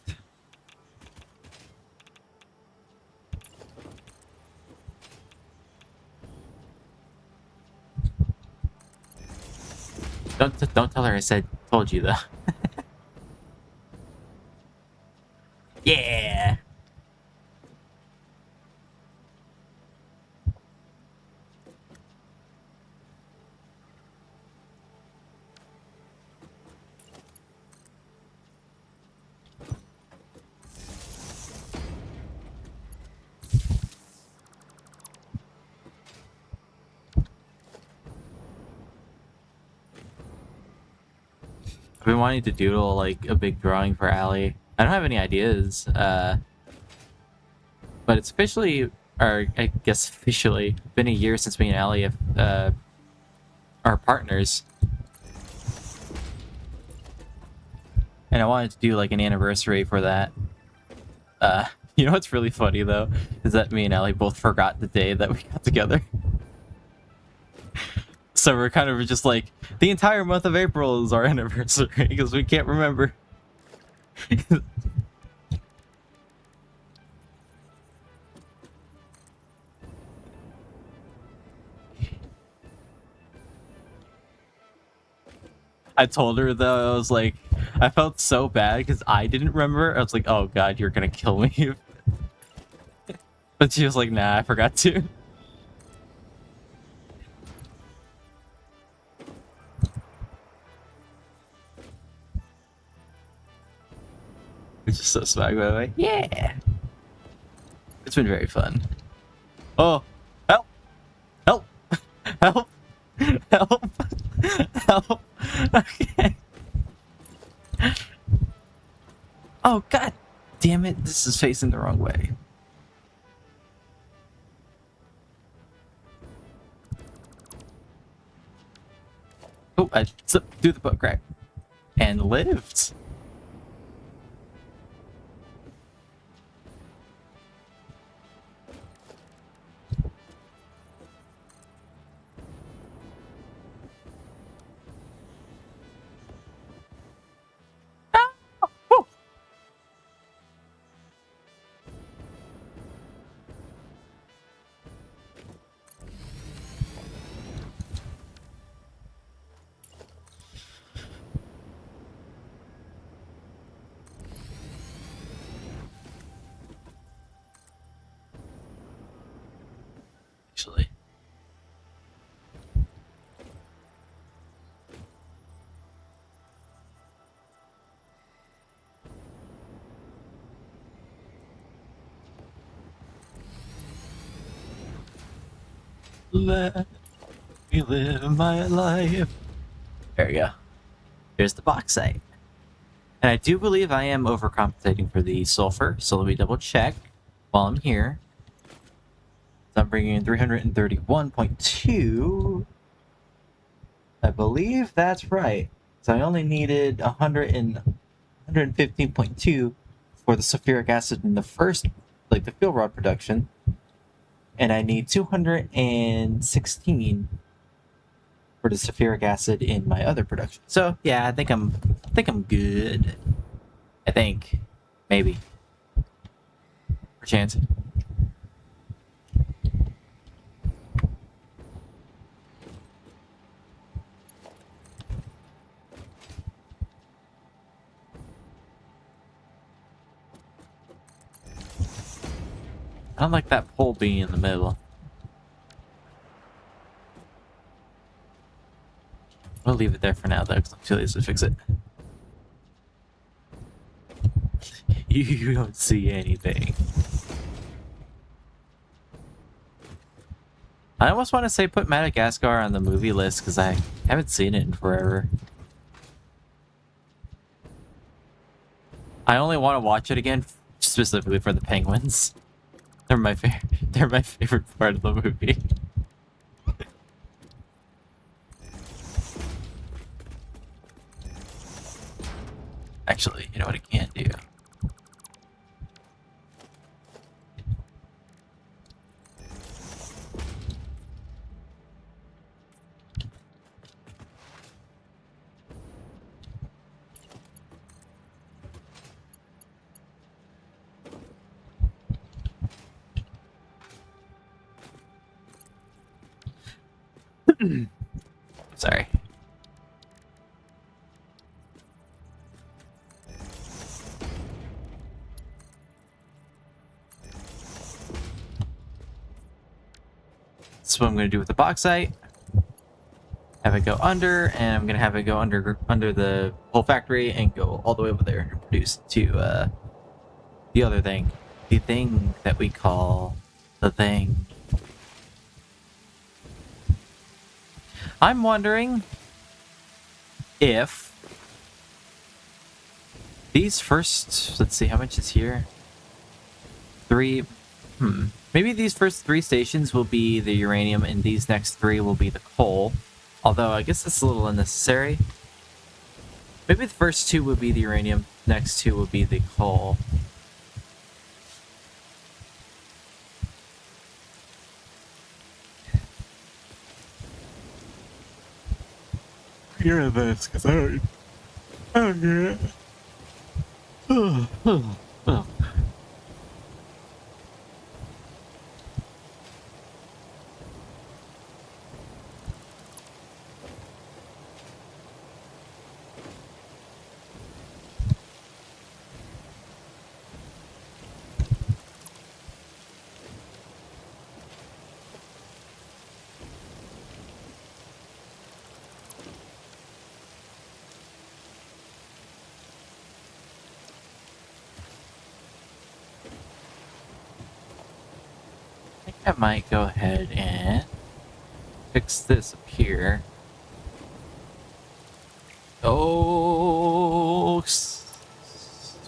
Don't tell her I told you though. Yeah. I've been wanting to doodle like a big drawing for Allie. I don't have any ideas, but it's officially, or I guess officially, been a year since me and Allie have are partners. And I wanted to do like an anniversary for that. You know what's really funny though is that me and Allie both forgot the day that we got together. So we're kind of just like, the entire month of April is our anniversary because we can't remember. I told her though, I was like, I felt so bad because I didn't remember. I was like, oh god, you're gonna kill me. But she was like, nah, I forgot to. It's just so swag, by the way. Yeah. It's been very fun. Oh, help! Help! Help! Help! Help! Okay. Oh god damn it! This is facing the wrong way. Oh, I slipped through the butt crack and lived. Actually. Let me live my life. There we go. Here's the bauxite. And I do believe I am overcompensating for the sulfur, so let me double check while I'm here. So I'm bringing in 331.2. I believe that's right. So I only needed 115.2 for the sulfuric acid in the first, like the fuel rod production. And I need 216 for the sulfuric acid in my other production. So yeah, I think I'm good. I think. Maybe. Perchance. I don't like that pole being in the middle. We'll leave it there for now, though, because I'm too lazy to fix it. You don't see anything. I almost want to say put Madagascar on the movie list, because I haven't seen it in forever. I only want to watch it again specifically for the penguins. They're my favorite part of the movie. Actually, you know what I can do? Sorry. That's what I'm going to do with the bauxite. Have it go under, and I'm going to have it go under the whole factory and go all the way over there and produce to the other thing. The thing that we call the thing. I'm wondering if these first, let's see how much is here. 3. Maybe these first 3 stations will be the uranium and these next 3 will be the coal. Although I guess that's a little unnecessary. Maybe the first 2 would be the uranium, next 2 would be the coal. Hear this, because I don't get it. I think I might go ahead and fix this up here. Oh,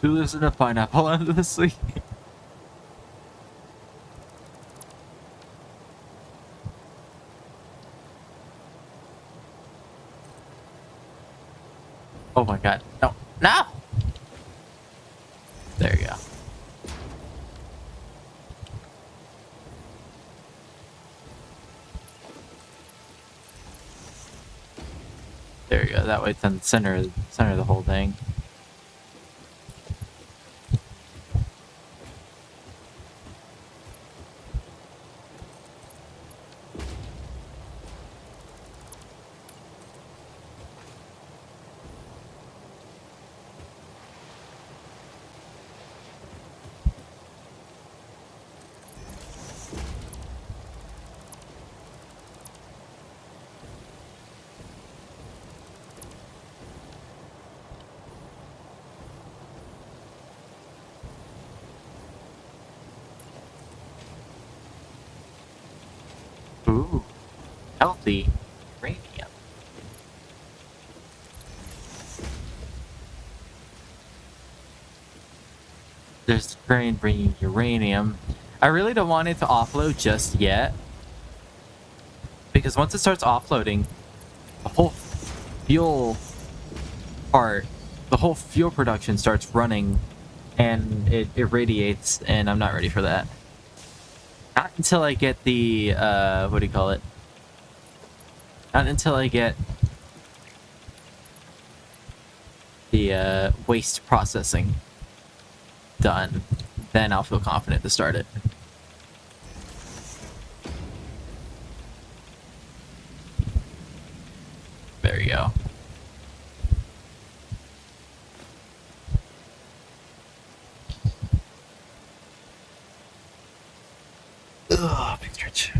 who lives in a pineapple under the sea? Oh my god. No. No! There you go. There you go. That way it's in the center of the whole thing. Ooh. Healthy uranium. There's the train bringing uranium. I really don't want it to offload just yet. Because once it starts offloading, the whole fuel part, the whole fuel production starts running and it irradiates, and I'm not ready for that. Not until I get the, what do you call it? Not until I get the waste processing done, then I'll feel confident to start it. There you go. Ugh, big stretch.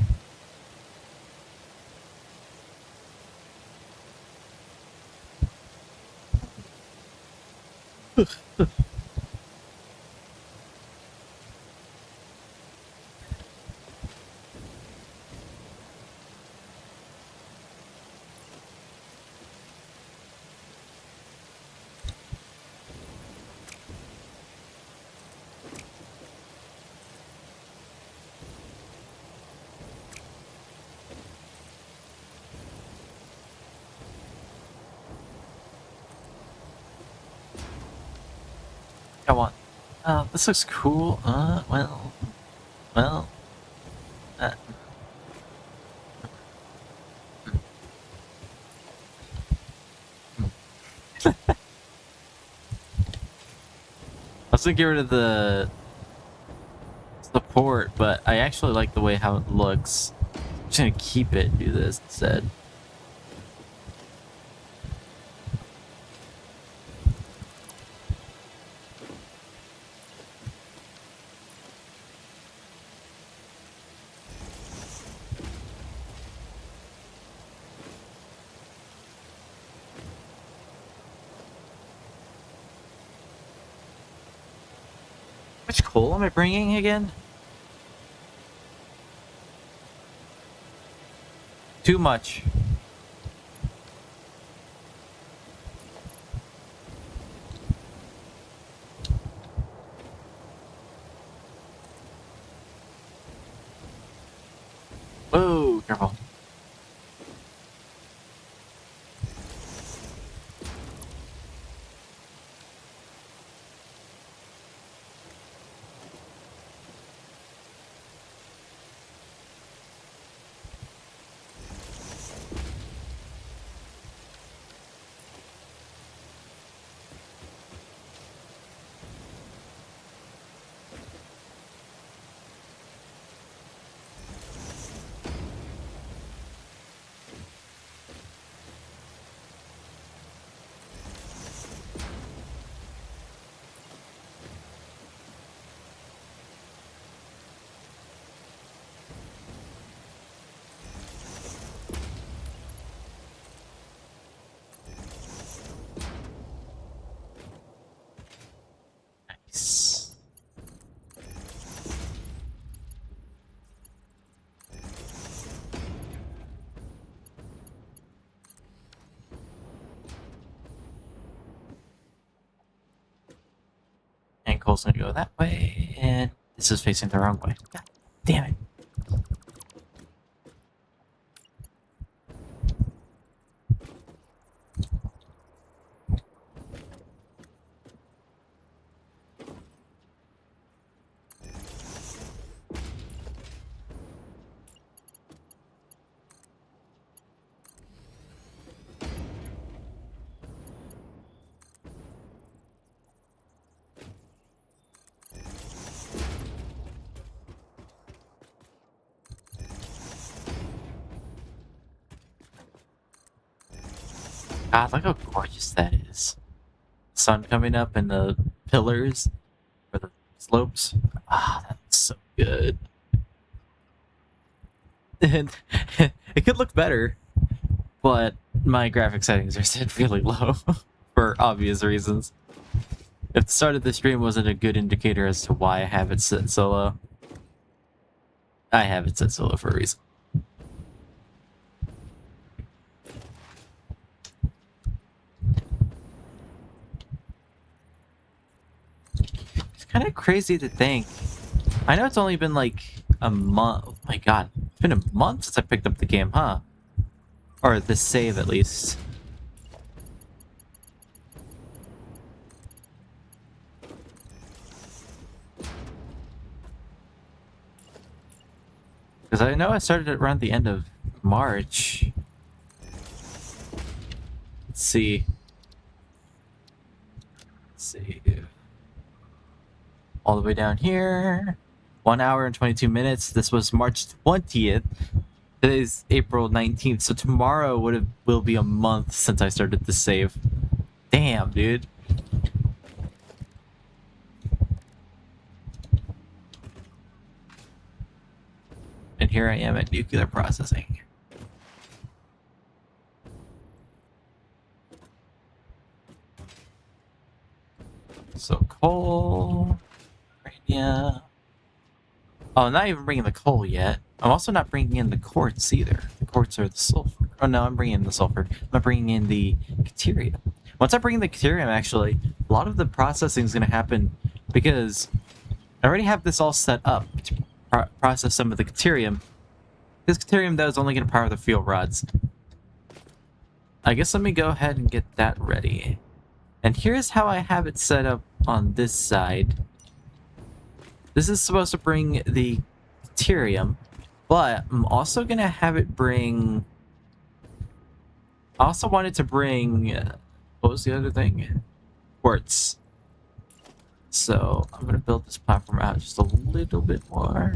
I want. This looks cool. Well. Uh, I was gonna get rid of the support, but I actually like the way how it looks. I'm just gonna keep it and do this instead. Which coal am I bringing again? Too much. Whoa, careful. Nice. And coal's gonna go that way, and this is facing the wrong way. God damn it. God, look how gorgeous that is. Sun coming up and the pillars or the slopes. Ah, that's so good. And it could look better, but my graphic settings are set really low for obvious reasons. If the start of the stream wasn't a good indicator as to why I have it set so low, I have it set so low for a reason. It's kind of crazy to think. I know it's only been like a month. Oh my god, it's been a month since I picked up the game, huh? Or the save, at least. Because I know I started it around the end of March. Let's see. Let's see. All the way down here. 1 hour and 22 minutes. This was March 20th. Today's April 19th. So tomorrow will be a month since I started the save. Damn, dude. And here I am at nuclear processing. So coal, uranium. Oh, I'm not even bringing the coal yet. I'm also not bringing in the quartz either. The quartz or the sulfur. Oh no, I'm bringing in the sulfur. I'm not bringing in the caterium. Once I bring in the caterium, actually, a lot of the processing is going to happen because I already have this all set up to process some of the caterium. This caterium, though, is only going to power the fuel rods. I guess let me go ahead and get that ready. And here's how I have it set up on this side. This is supposed to bring the Ethereum, but I'm also gonna have it bring... I also wanted to bring... what was the other thing? Quartz. So I'm gonna build this platform out just a little bit more.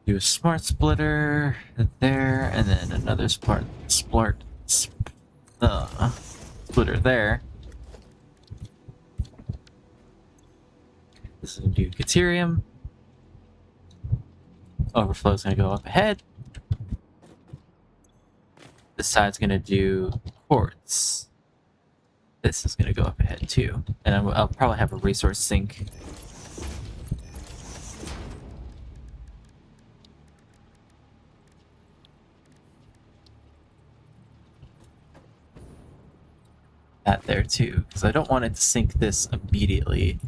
Do a smart splitter there, and then another splitter there. This is gonna do Caterium. Overflow is gonna go up ahead. This side's gonna do quartz. This is gonna go up ahead too, and I'll probably have a resource sink. That there too, because I don't want it to sink this immediately.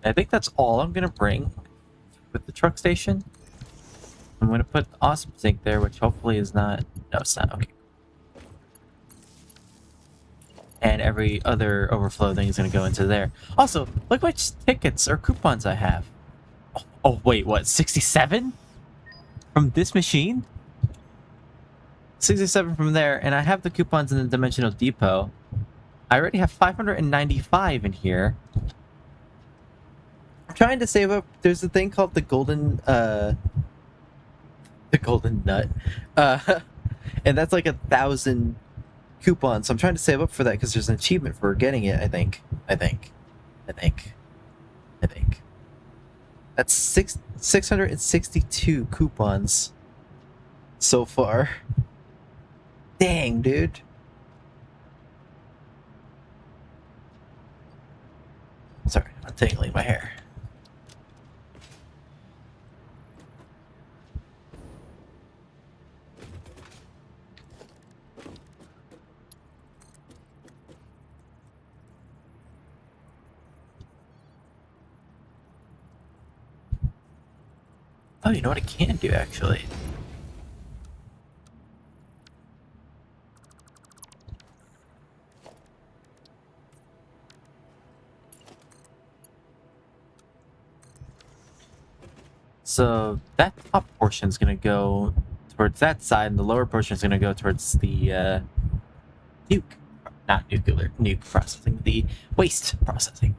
I think that's all I'm gonna bring with the truck station. I'm gonna put the awesome sink there, which hopefully is not... No, it's not. Okay. And every other overflow thing is gonna go into there. Also, look which tickets or coupons I have. Oh wait, what? 67? From this machine? 67 from there, and I have the coupons in the Dimensional Depot. I already have 595 in here. I'm trying to save up. There's a thing called the golden nut, and that's like 1,000 coupons. So I'm trying to save up for that because there's an achievement for getting it. I think. That's 662 coupons so far. Dang, dude. Sorry, I'm tangling my hair. Oh, you know what I can do, actually? So that top portion is going to go towards that side, and the lower portion is going to go towards the nuke processing, the waste processing.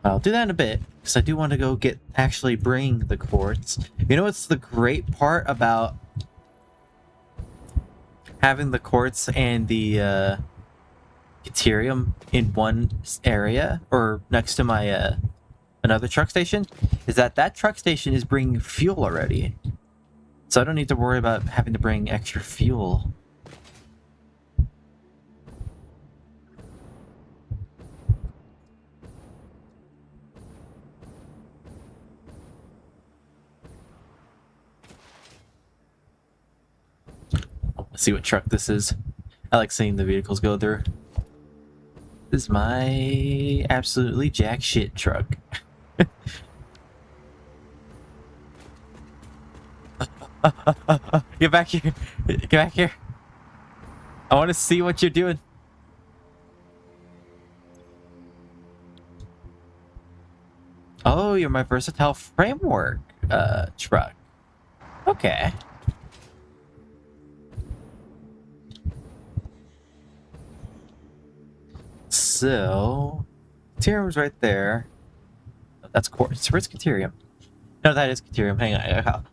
I'll do that in a bit, because I do want to go actually bring the quartz. You know what's the great part about having the quartz and the Ethereum in one area, or next to my another truck station, is that truck station is bringing fuel already. So I don't need to worry about having to bring extra fuel. Let's see what truck this is. I like seeing the vehicles go through. This is my absolutely jack shit truck. Get back here. Get back here. I want to see what you're doing. Oh, you're my versatile framework truck. Okay. So, Caterium's right there. Oh, that's quartz. Where's Caterium? No, that is Caterium. Hang on.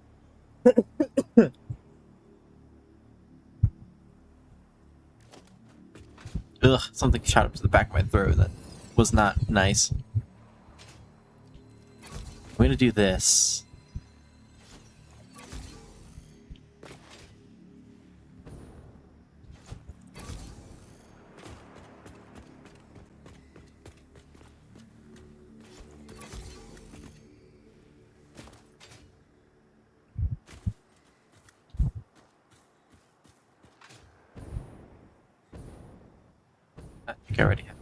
Ugh, something shot up to the back of my throat that was not nice. I'm gonna do this. I think I already have.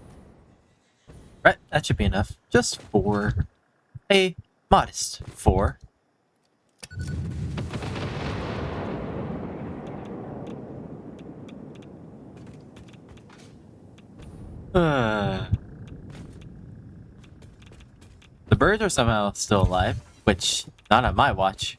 Right, that should be enough. Just 4. A modest 4. The birds are somehow still alive, which not on my watch.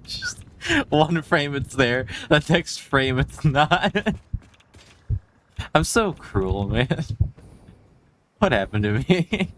Just one frame it's there, the next frame it's not. I'm so cruel, man. What happened to me?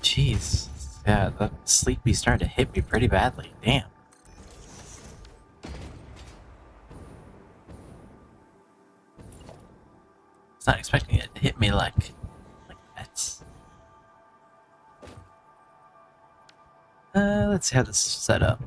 Jeez. Yeah, the sleep be starting to hit me pretty badly. Damn. I was not expecting it to hit me like that. Let's see how this is set up.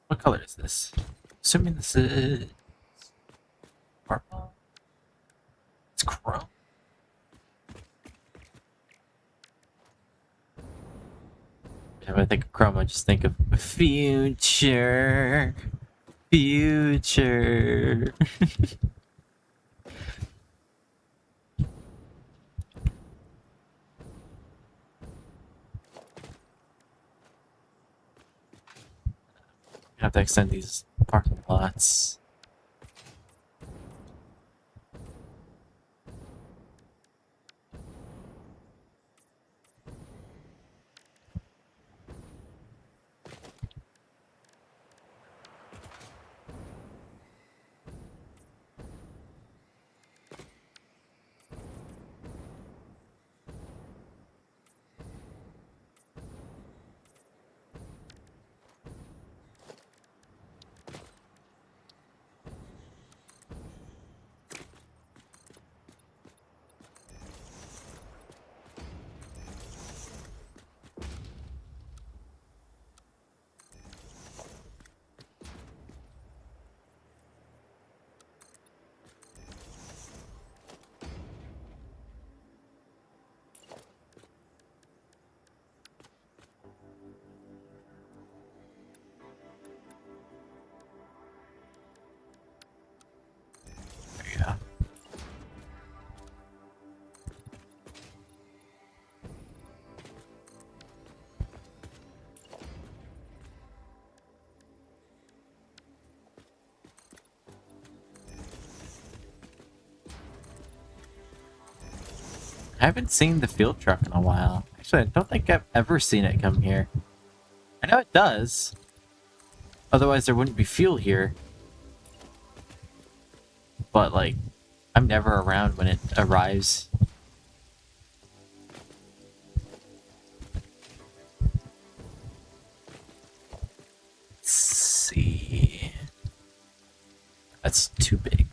What color is this? Assuming this is purple. It's chrome. When I think of chrome, I just think of future. Future. I have to extend these parking lots. Yeah. I haven't seen the field truck in a while. Actually, I don't think I've ever seen it come here. I know it does. Otherwise, there wouldn't be fuel here. But, like, I'm never around when it arrives. Let's see. That's too big.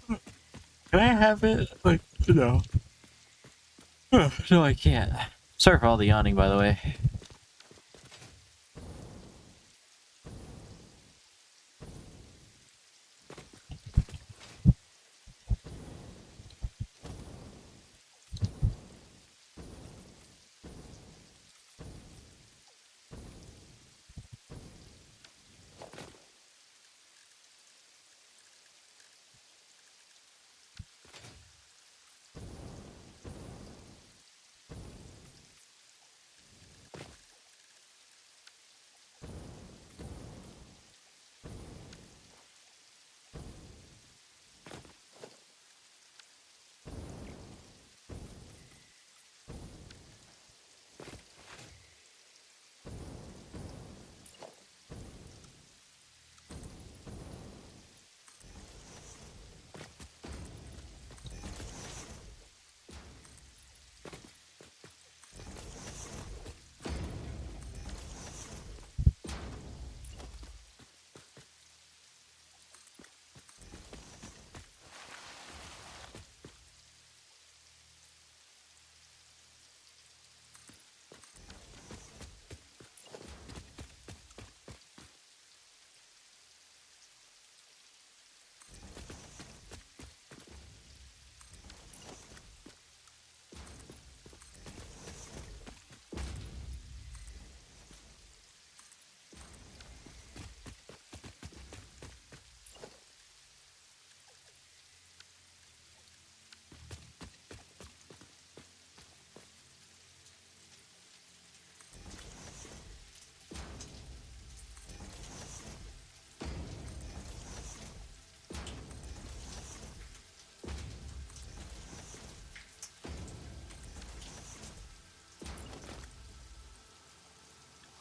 Can I have it? Like, you know. No, I can't. Sorry for all the yawning, by the way.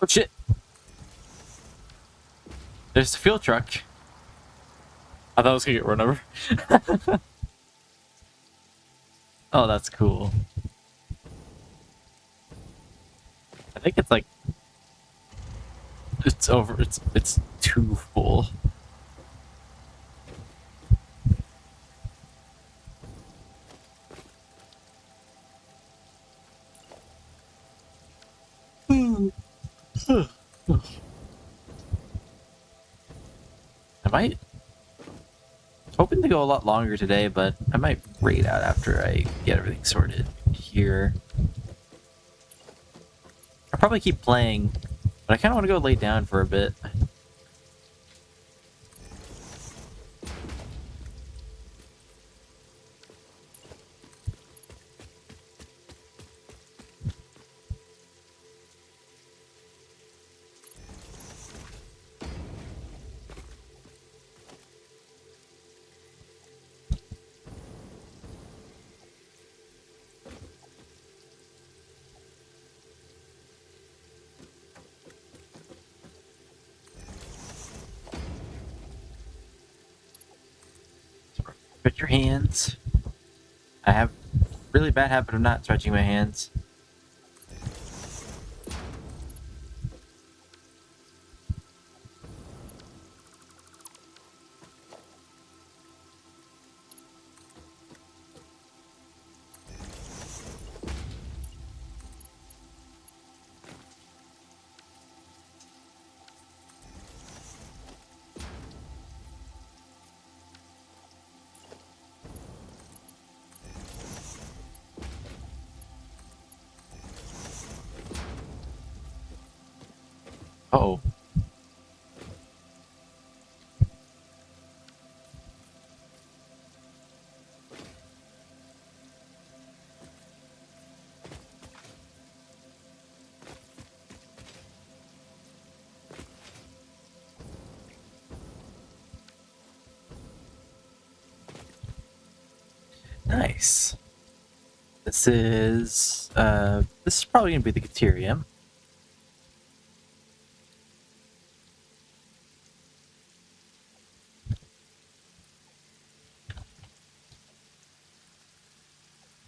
Oh shit! There's the fuel truck. I thought I was gonna get run over. Oh, that's cool. I think it's like it's over. It's too full. I might hoping to go a lot longer today, but I might raid out after I get everything sorted here. I'll probably keep playing, but I kind of want to go lay down for a bit. Stretch your hands. I have a really bad habit of not stretching my hands. Uh-oh. Nice. This is probably gonna be the Caterium.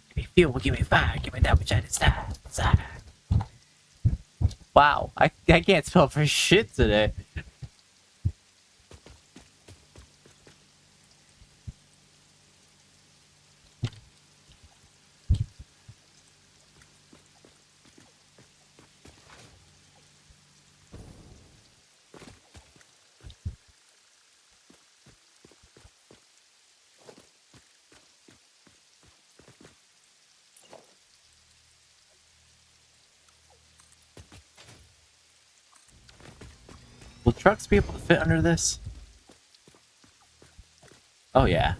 Give me fuel, give me fire, give me that which I desire. Wow, I can't spell for shit today. Will trucks be able to fit under this? Oh yeah.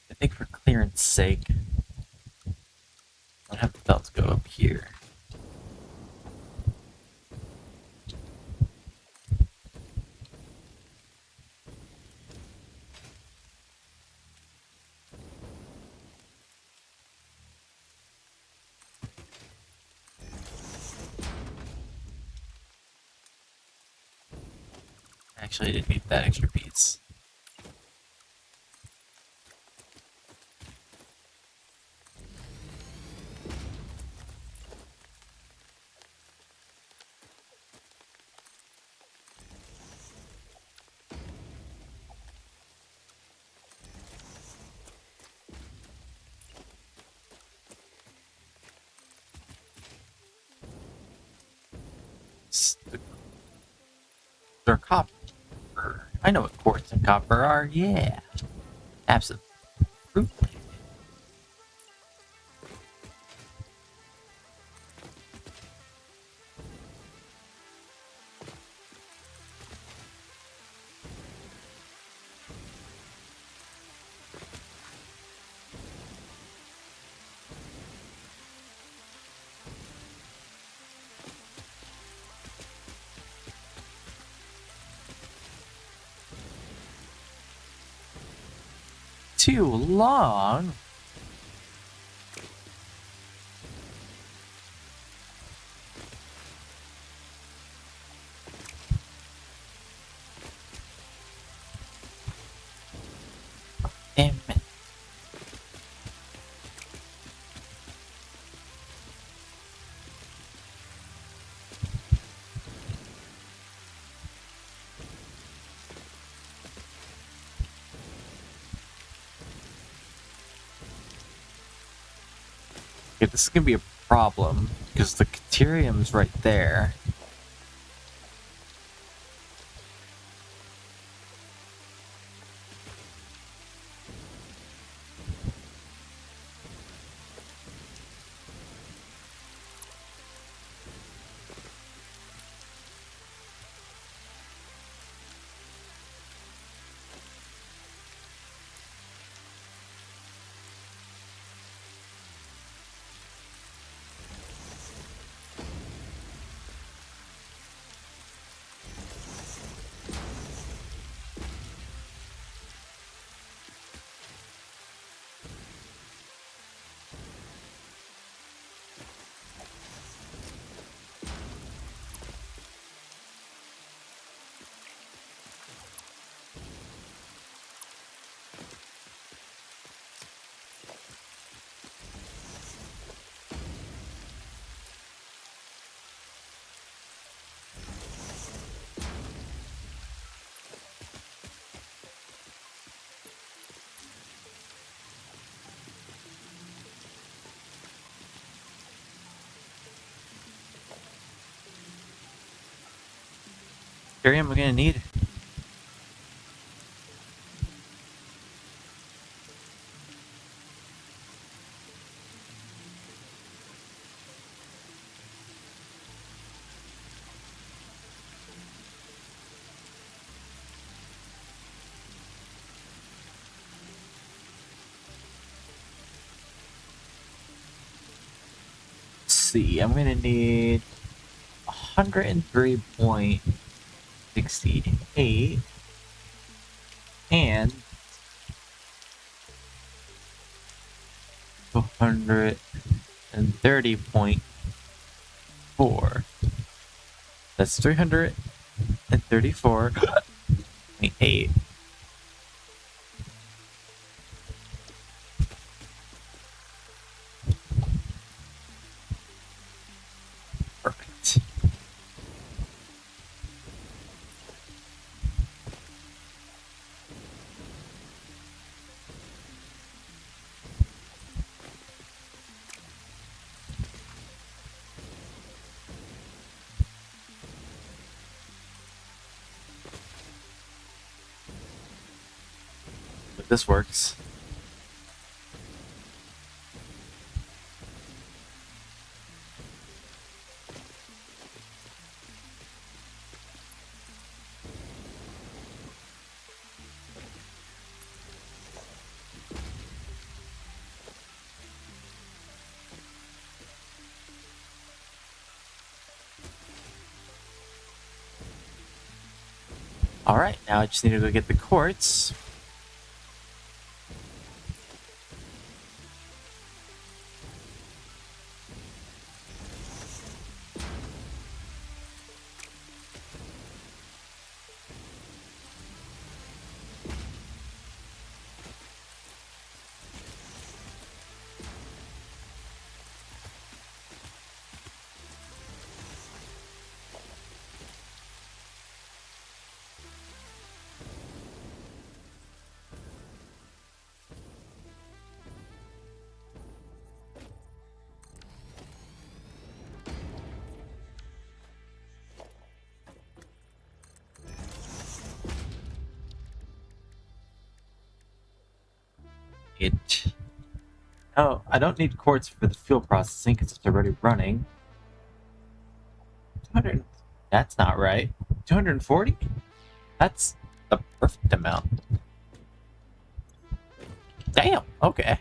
I think for clearance sake, I'll have the belts go up here. Actually, I didn't need that extra piece. They're copper. I know what quartz and copper are, yeah. Absolutely. 'Too long? Damn it. Okay, this is gonna be a problem, because the Caterium's right there. Caterium we're gonna need. see. I'm gonna need 103.68 and 230.4. That's 334.8. Perfect. But this works. Alright, now I just need to go get the quartz. It. Oh, I don't need quartz for the fuel processing because it's already running. 200. That's not right. 240? That's the perfect amount. Damn, okay.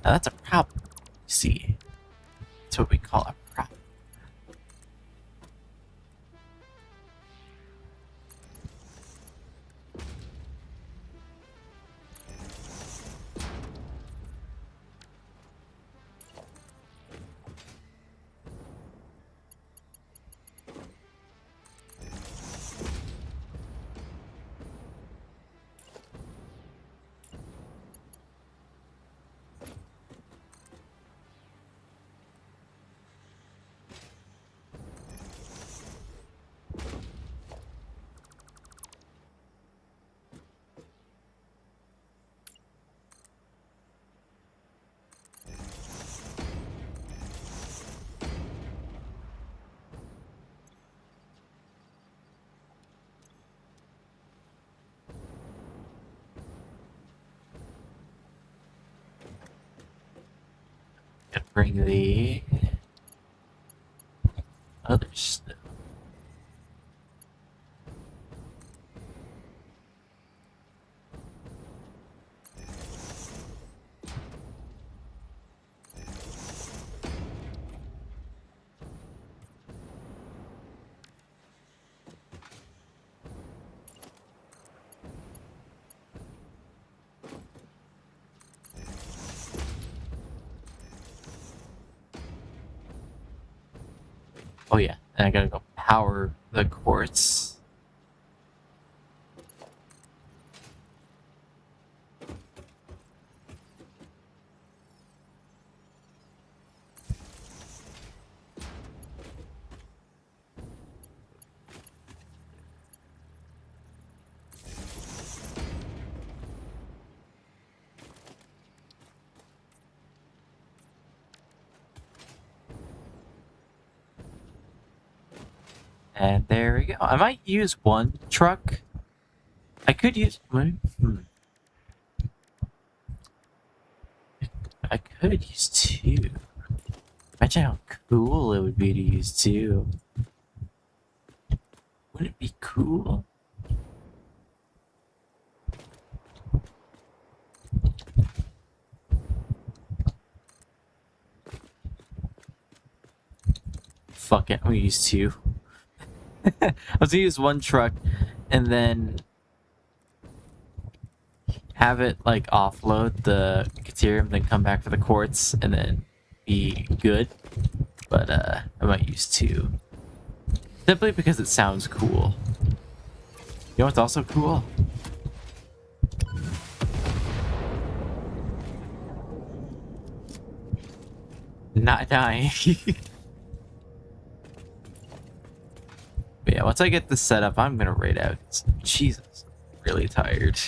Now that's a problem. You see, that's what we call a problem. Gotta bring the other stuff. Oh yeah, and I gotta go power the quartz. And there we go. I might use one truck. I could use. I could use two. Imagine how cool it would be to use two. Wouldn't it be cool? Fuck it, I'm gonna use two. I was gonna use one truck and then have it like offload the Caterium, then come back for the quartz and then be good. But I might use two. Simply because it sounds cool. You know what's also cool? Not dying. But yeah, once I get this set up, I'm gonna raid out. Jesus, I'm really tired.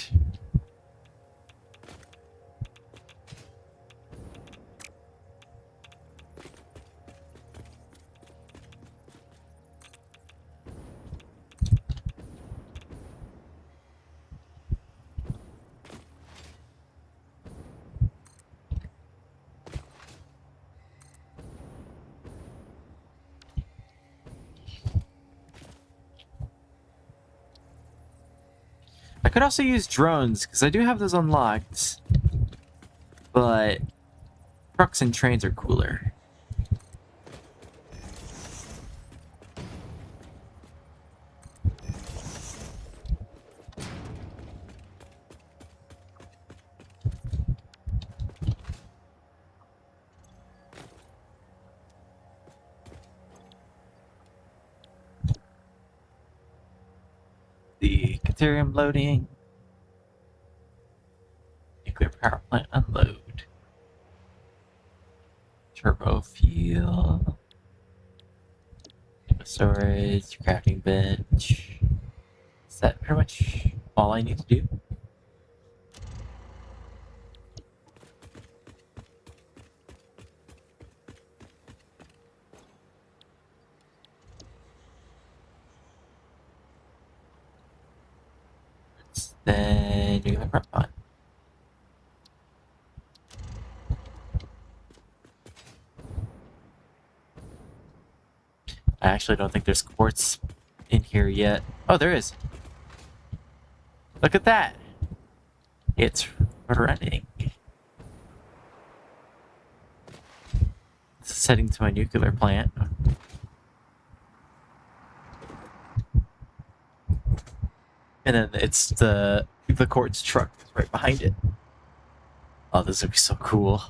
I could also use drones, because I do have those unlocked. But trucks and trains are cooler. The Caterium loading. Nuclear power plant unload. Turbo fuel. Storage, crafting bench. Is that pretty much all I need to do? Then you're gonna prep on. I actually don't think there's quartz in here yet. Oh, there is. Look at that. It's running. It's heading to my nuclear plant. And then it's the quartz truck right behind it. Oh, this would be so cool.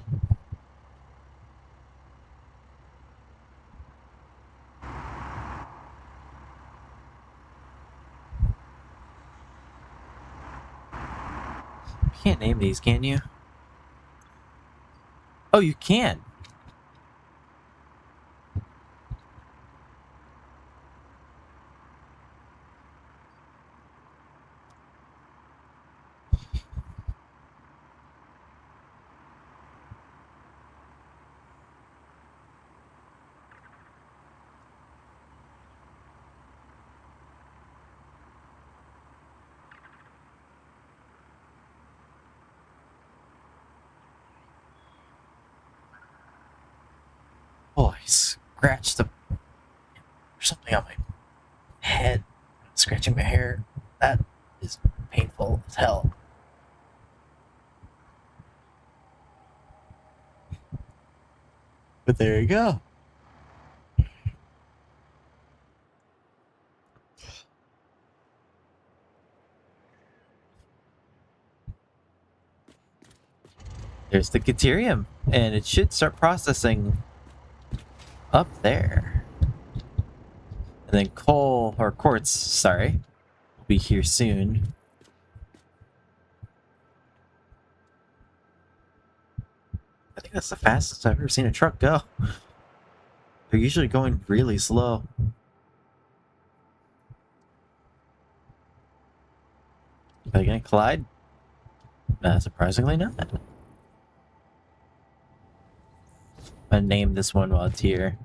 You can't name these, can you? Oh, you can. Oh, I scratched the... There's something on my head. Scratching my hair. That is painful as hell. But there you go. There's the Caterium, and it should start processing up there. then coal, or quartz, sorry, will be here soon. I think that's the fastest I've ever seen a truck go. They're usually going really slow. Are they gonna collide? Surprisingly not. I'm gonna name this one while it's here.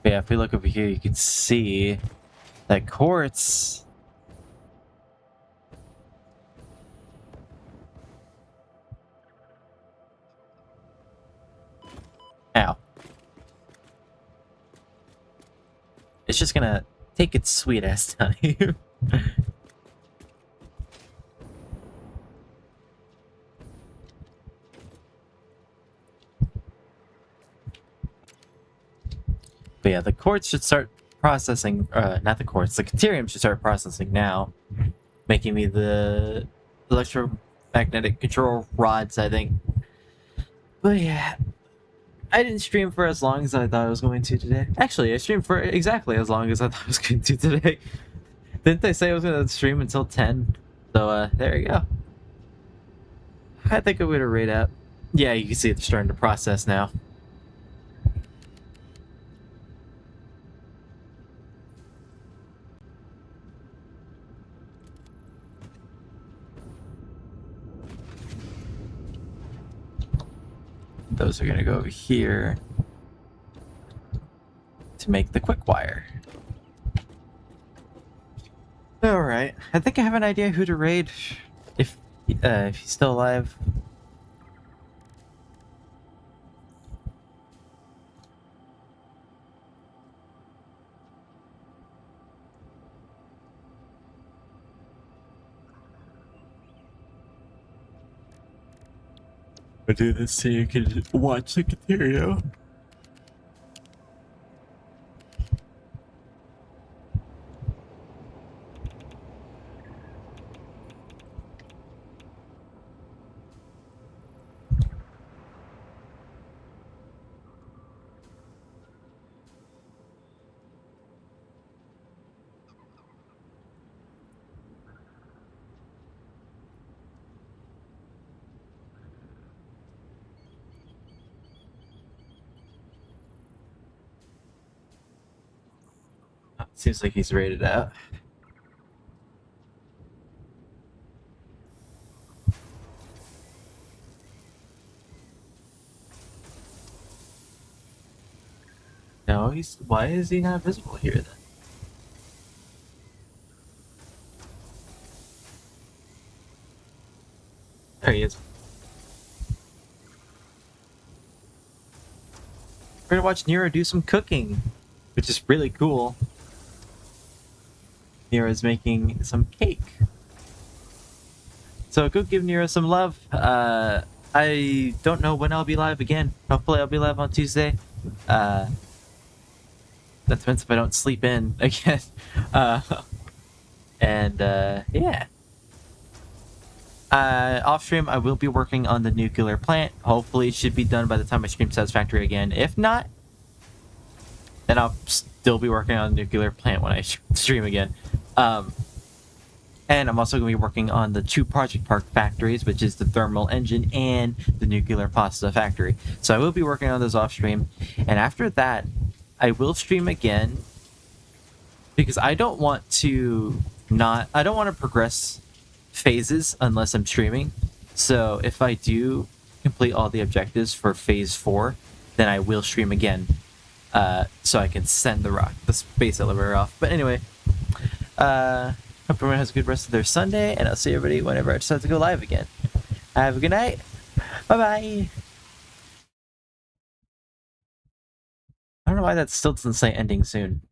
But yeah, if we look over here, you can see that quartz. Ow. It's just gonna take its sweet ass time. But yeah, the quartz should start processing, not the quartz, the Caterium should start processing now, making me the electromagnetic control rods, I think. But yeah, I didn't stream for as long as I thought I was going to today. Actually, I streamed for exactly as long as I thought I was going to today. Didn't they say I was going to stream until 10? So, there you go. I think I'm going to rate out. Yeah, you can see it's starting to process now. Those are going to go over here to make the quick wire. Alright, I think I have an idea who to raid if he's still alive. I do this so you can watch the Caterio. Seems like he's raided out. No, why is he not visible here then? There he is. We're gonna watch Nero do some cooking, which is really cool. Nero's making some cake. So go give Nero some love. I don't know when I'll be live again. Hopefully I'll be live on Tuesday. That depends if I don't sleep in again. Yeah. Off stream, I will be working on the nuclear plant. Hopefully it should be done by the time I stream Satisfactory again. If not, then I'll still be working on the nuclear plant when I stream again. And I'm also going to be working on the 2 Project Park factories, which is the thermal engine and the nuclear pasta factory. So I will be working on those off stream. And after that, I will stream again because I don't want to progress phases unless I'm streaming. So if I do complete all the objectives for phase 4, then I will stream again. So I can send the space elevator off. But anyway, hope everyone has a good rest of their Sunday, and I'll see everybody whenever I decide to go live again. Have a good night. Bye-bye. I don't know why that still doesn't say ending soon.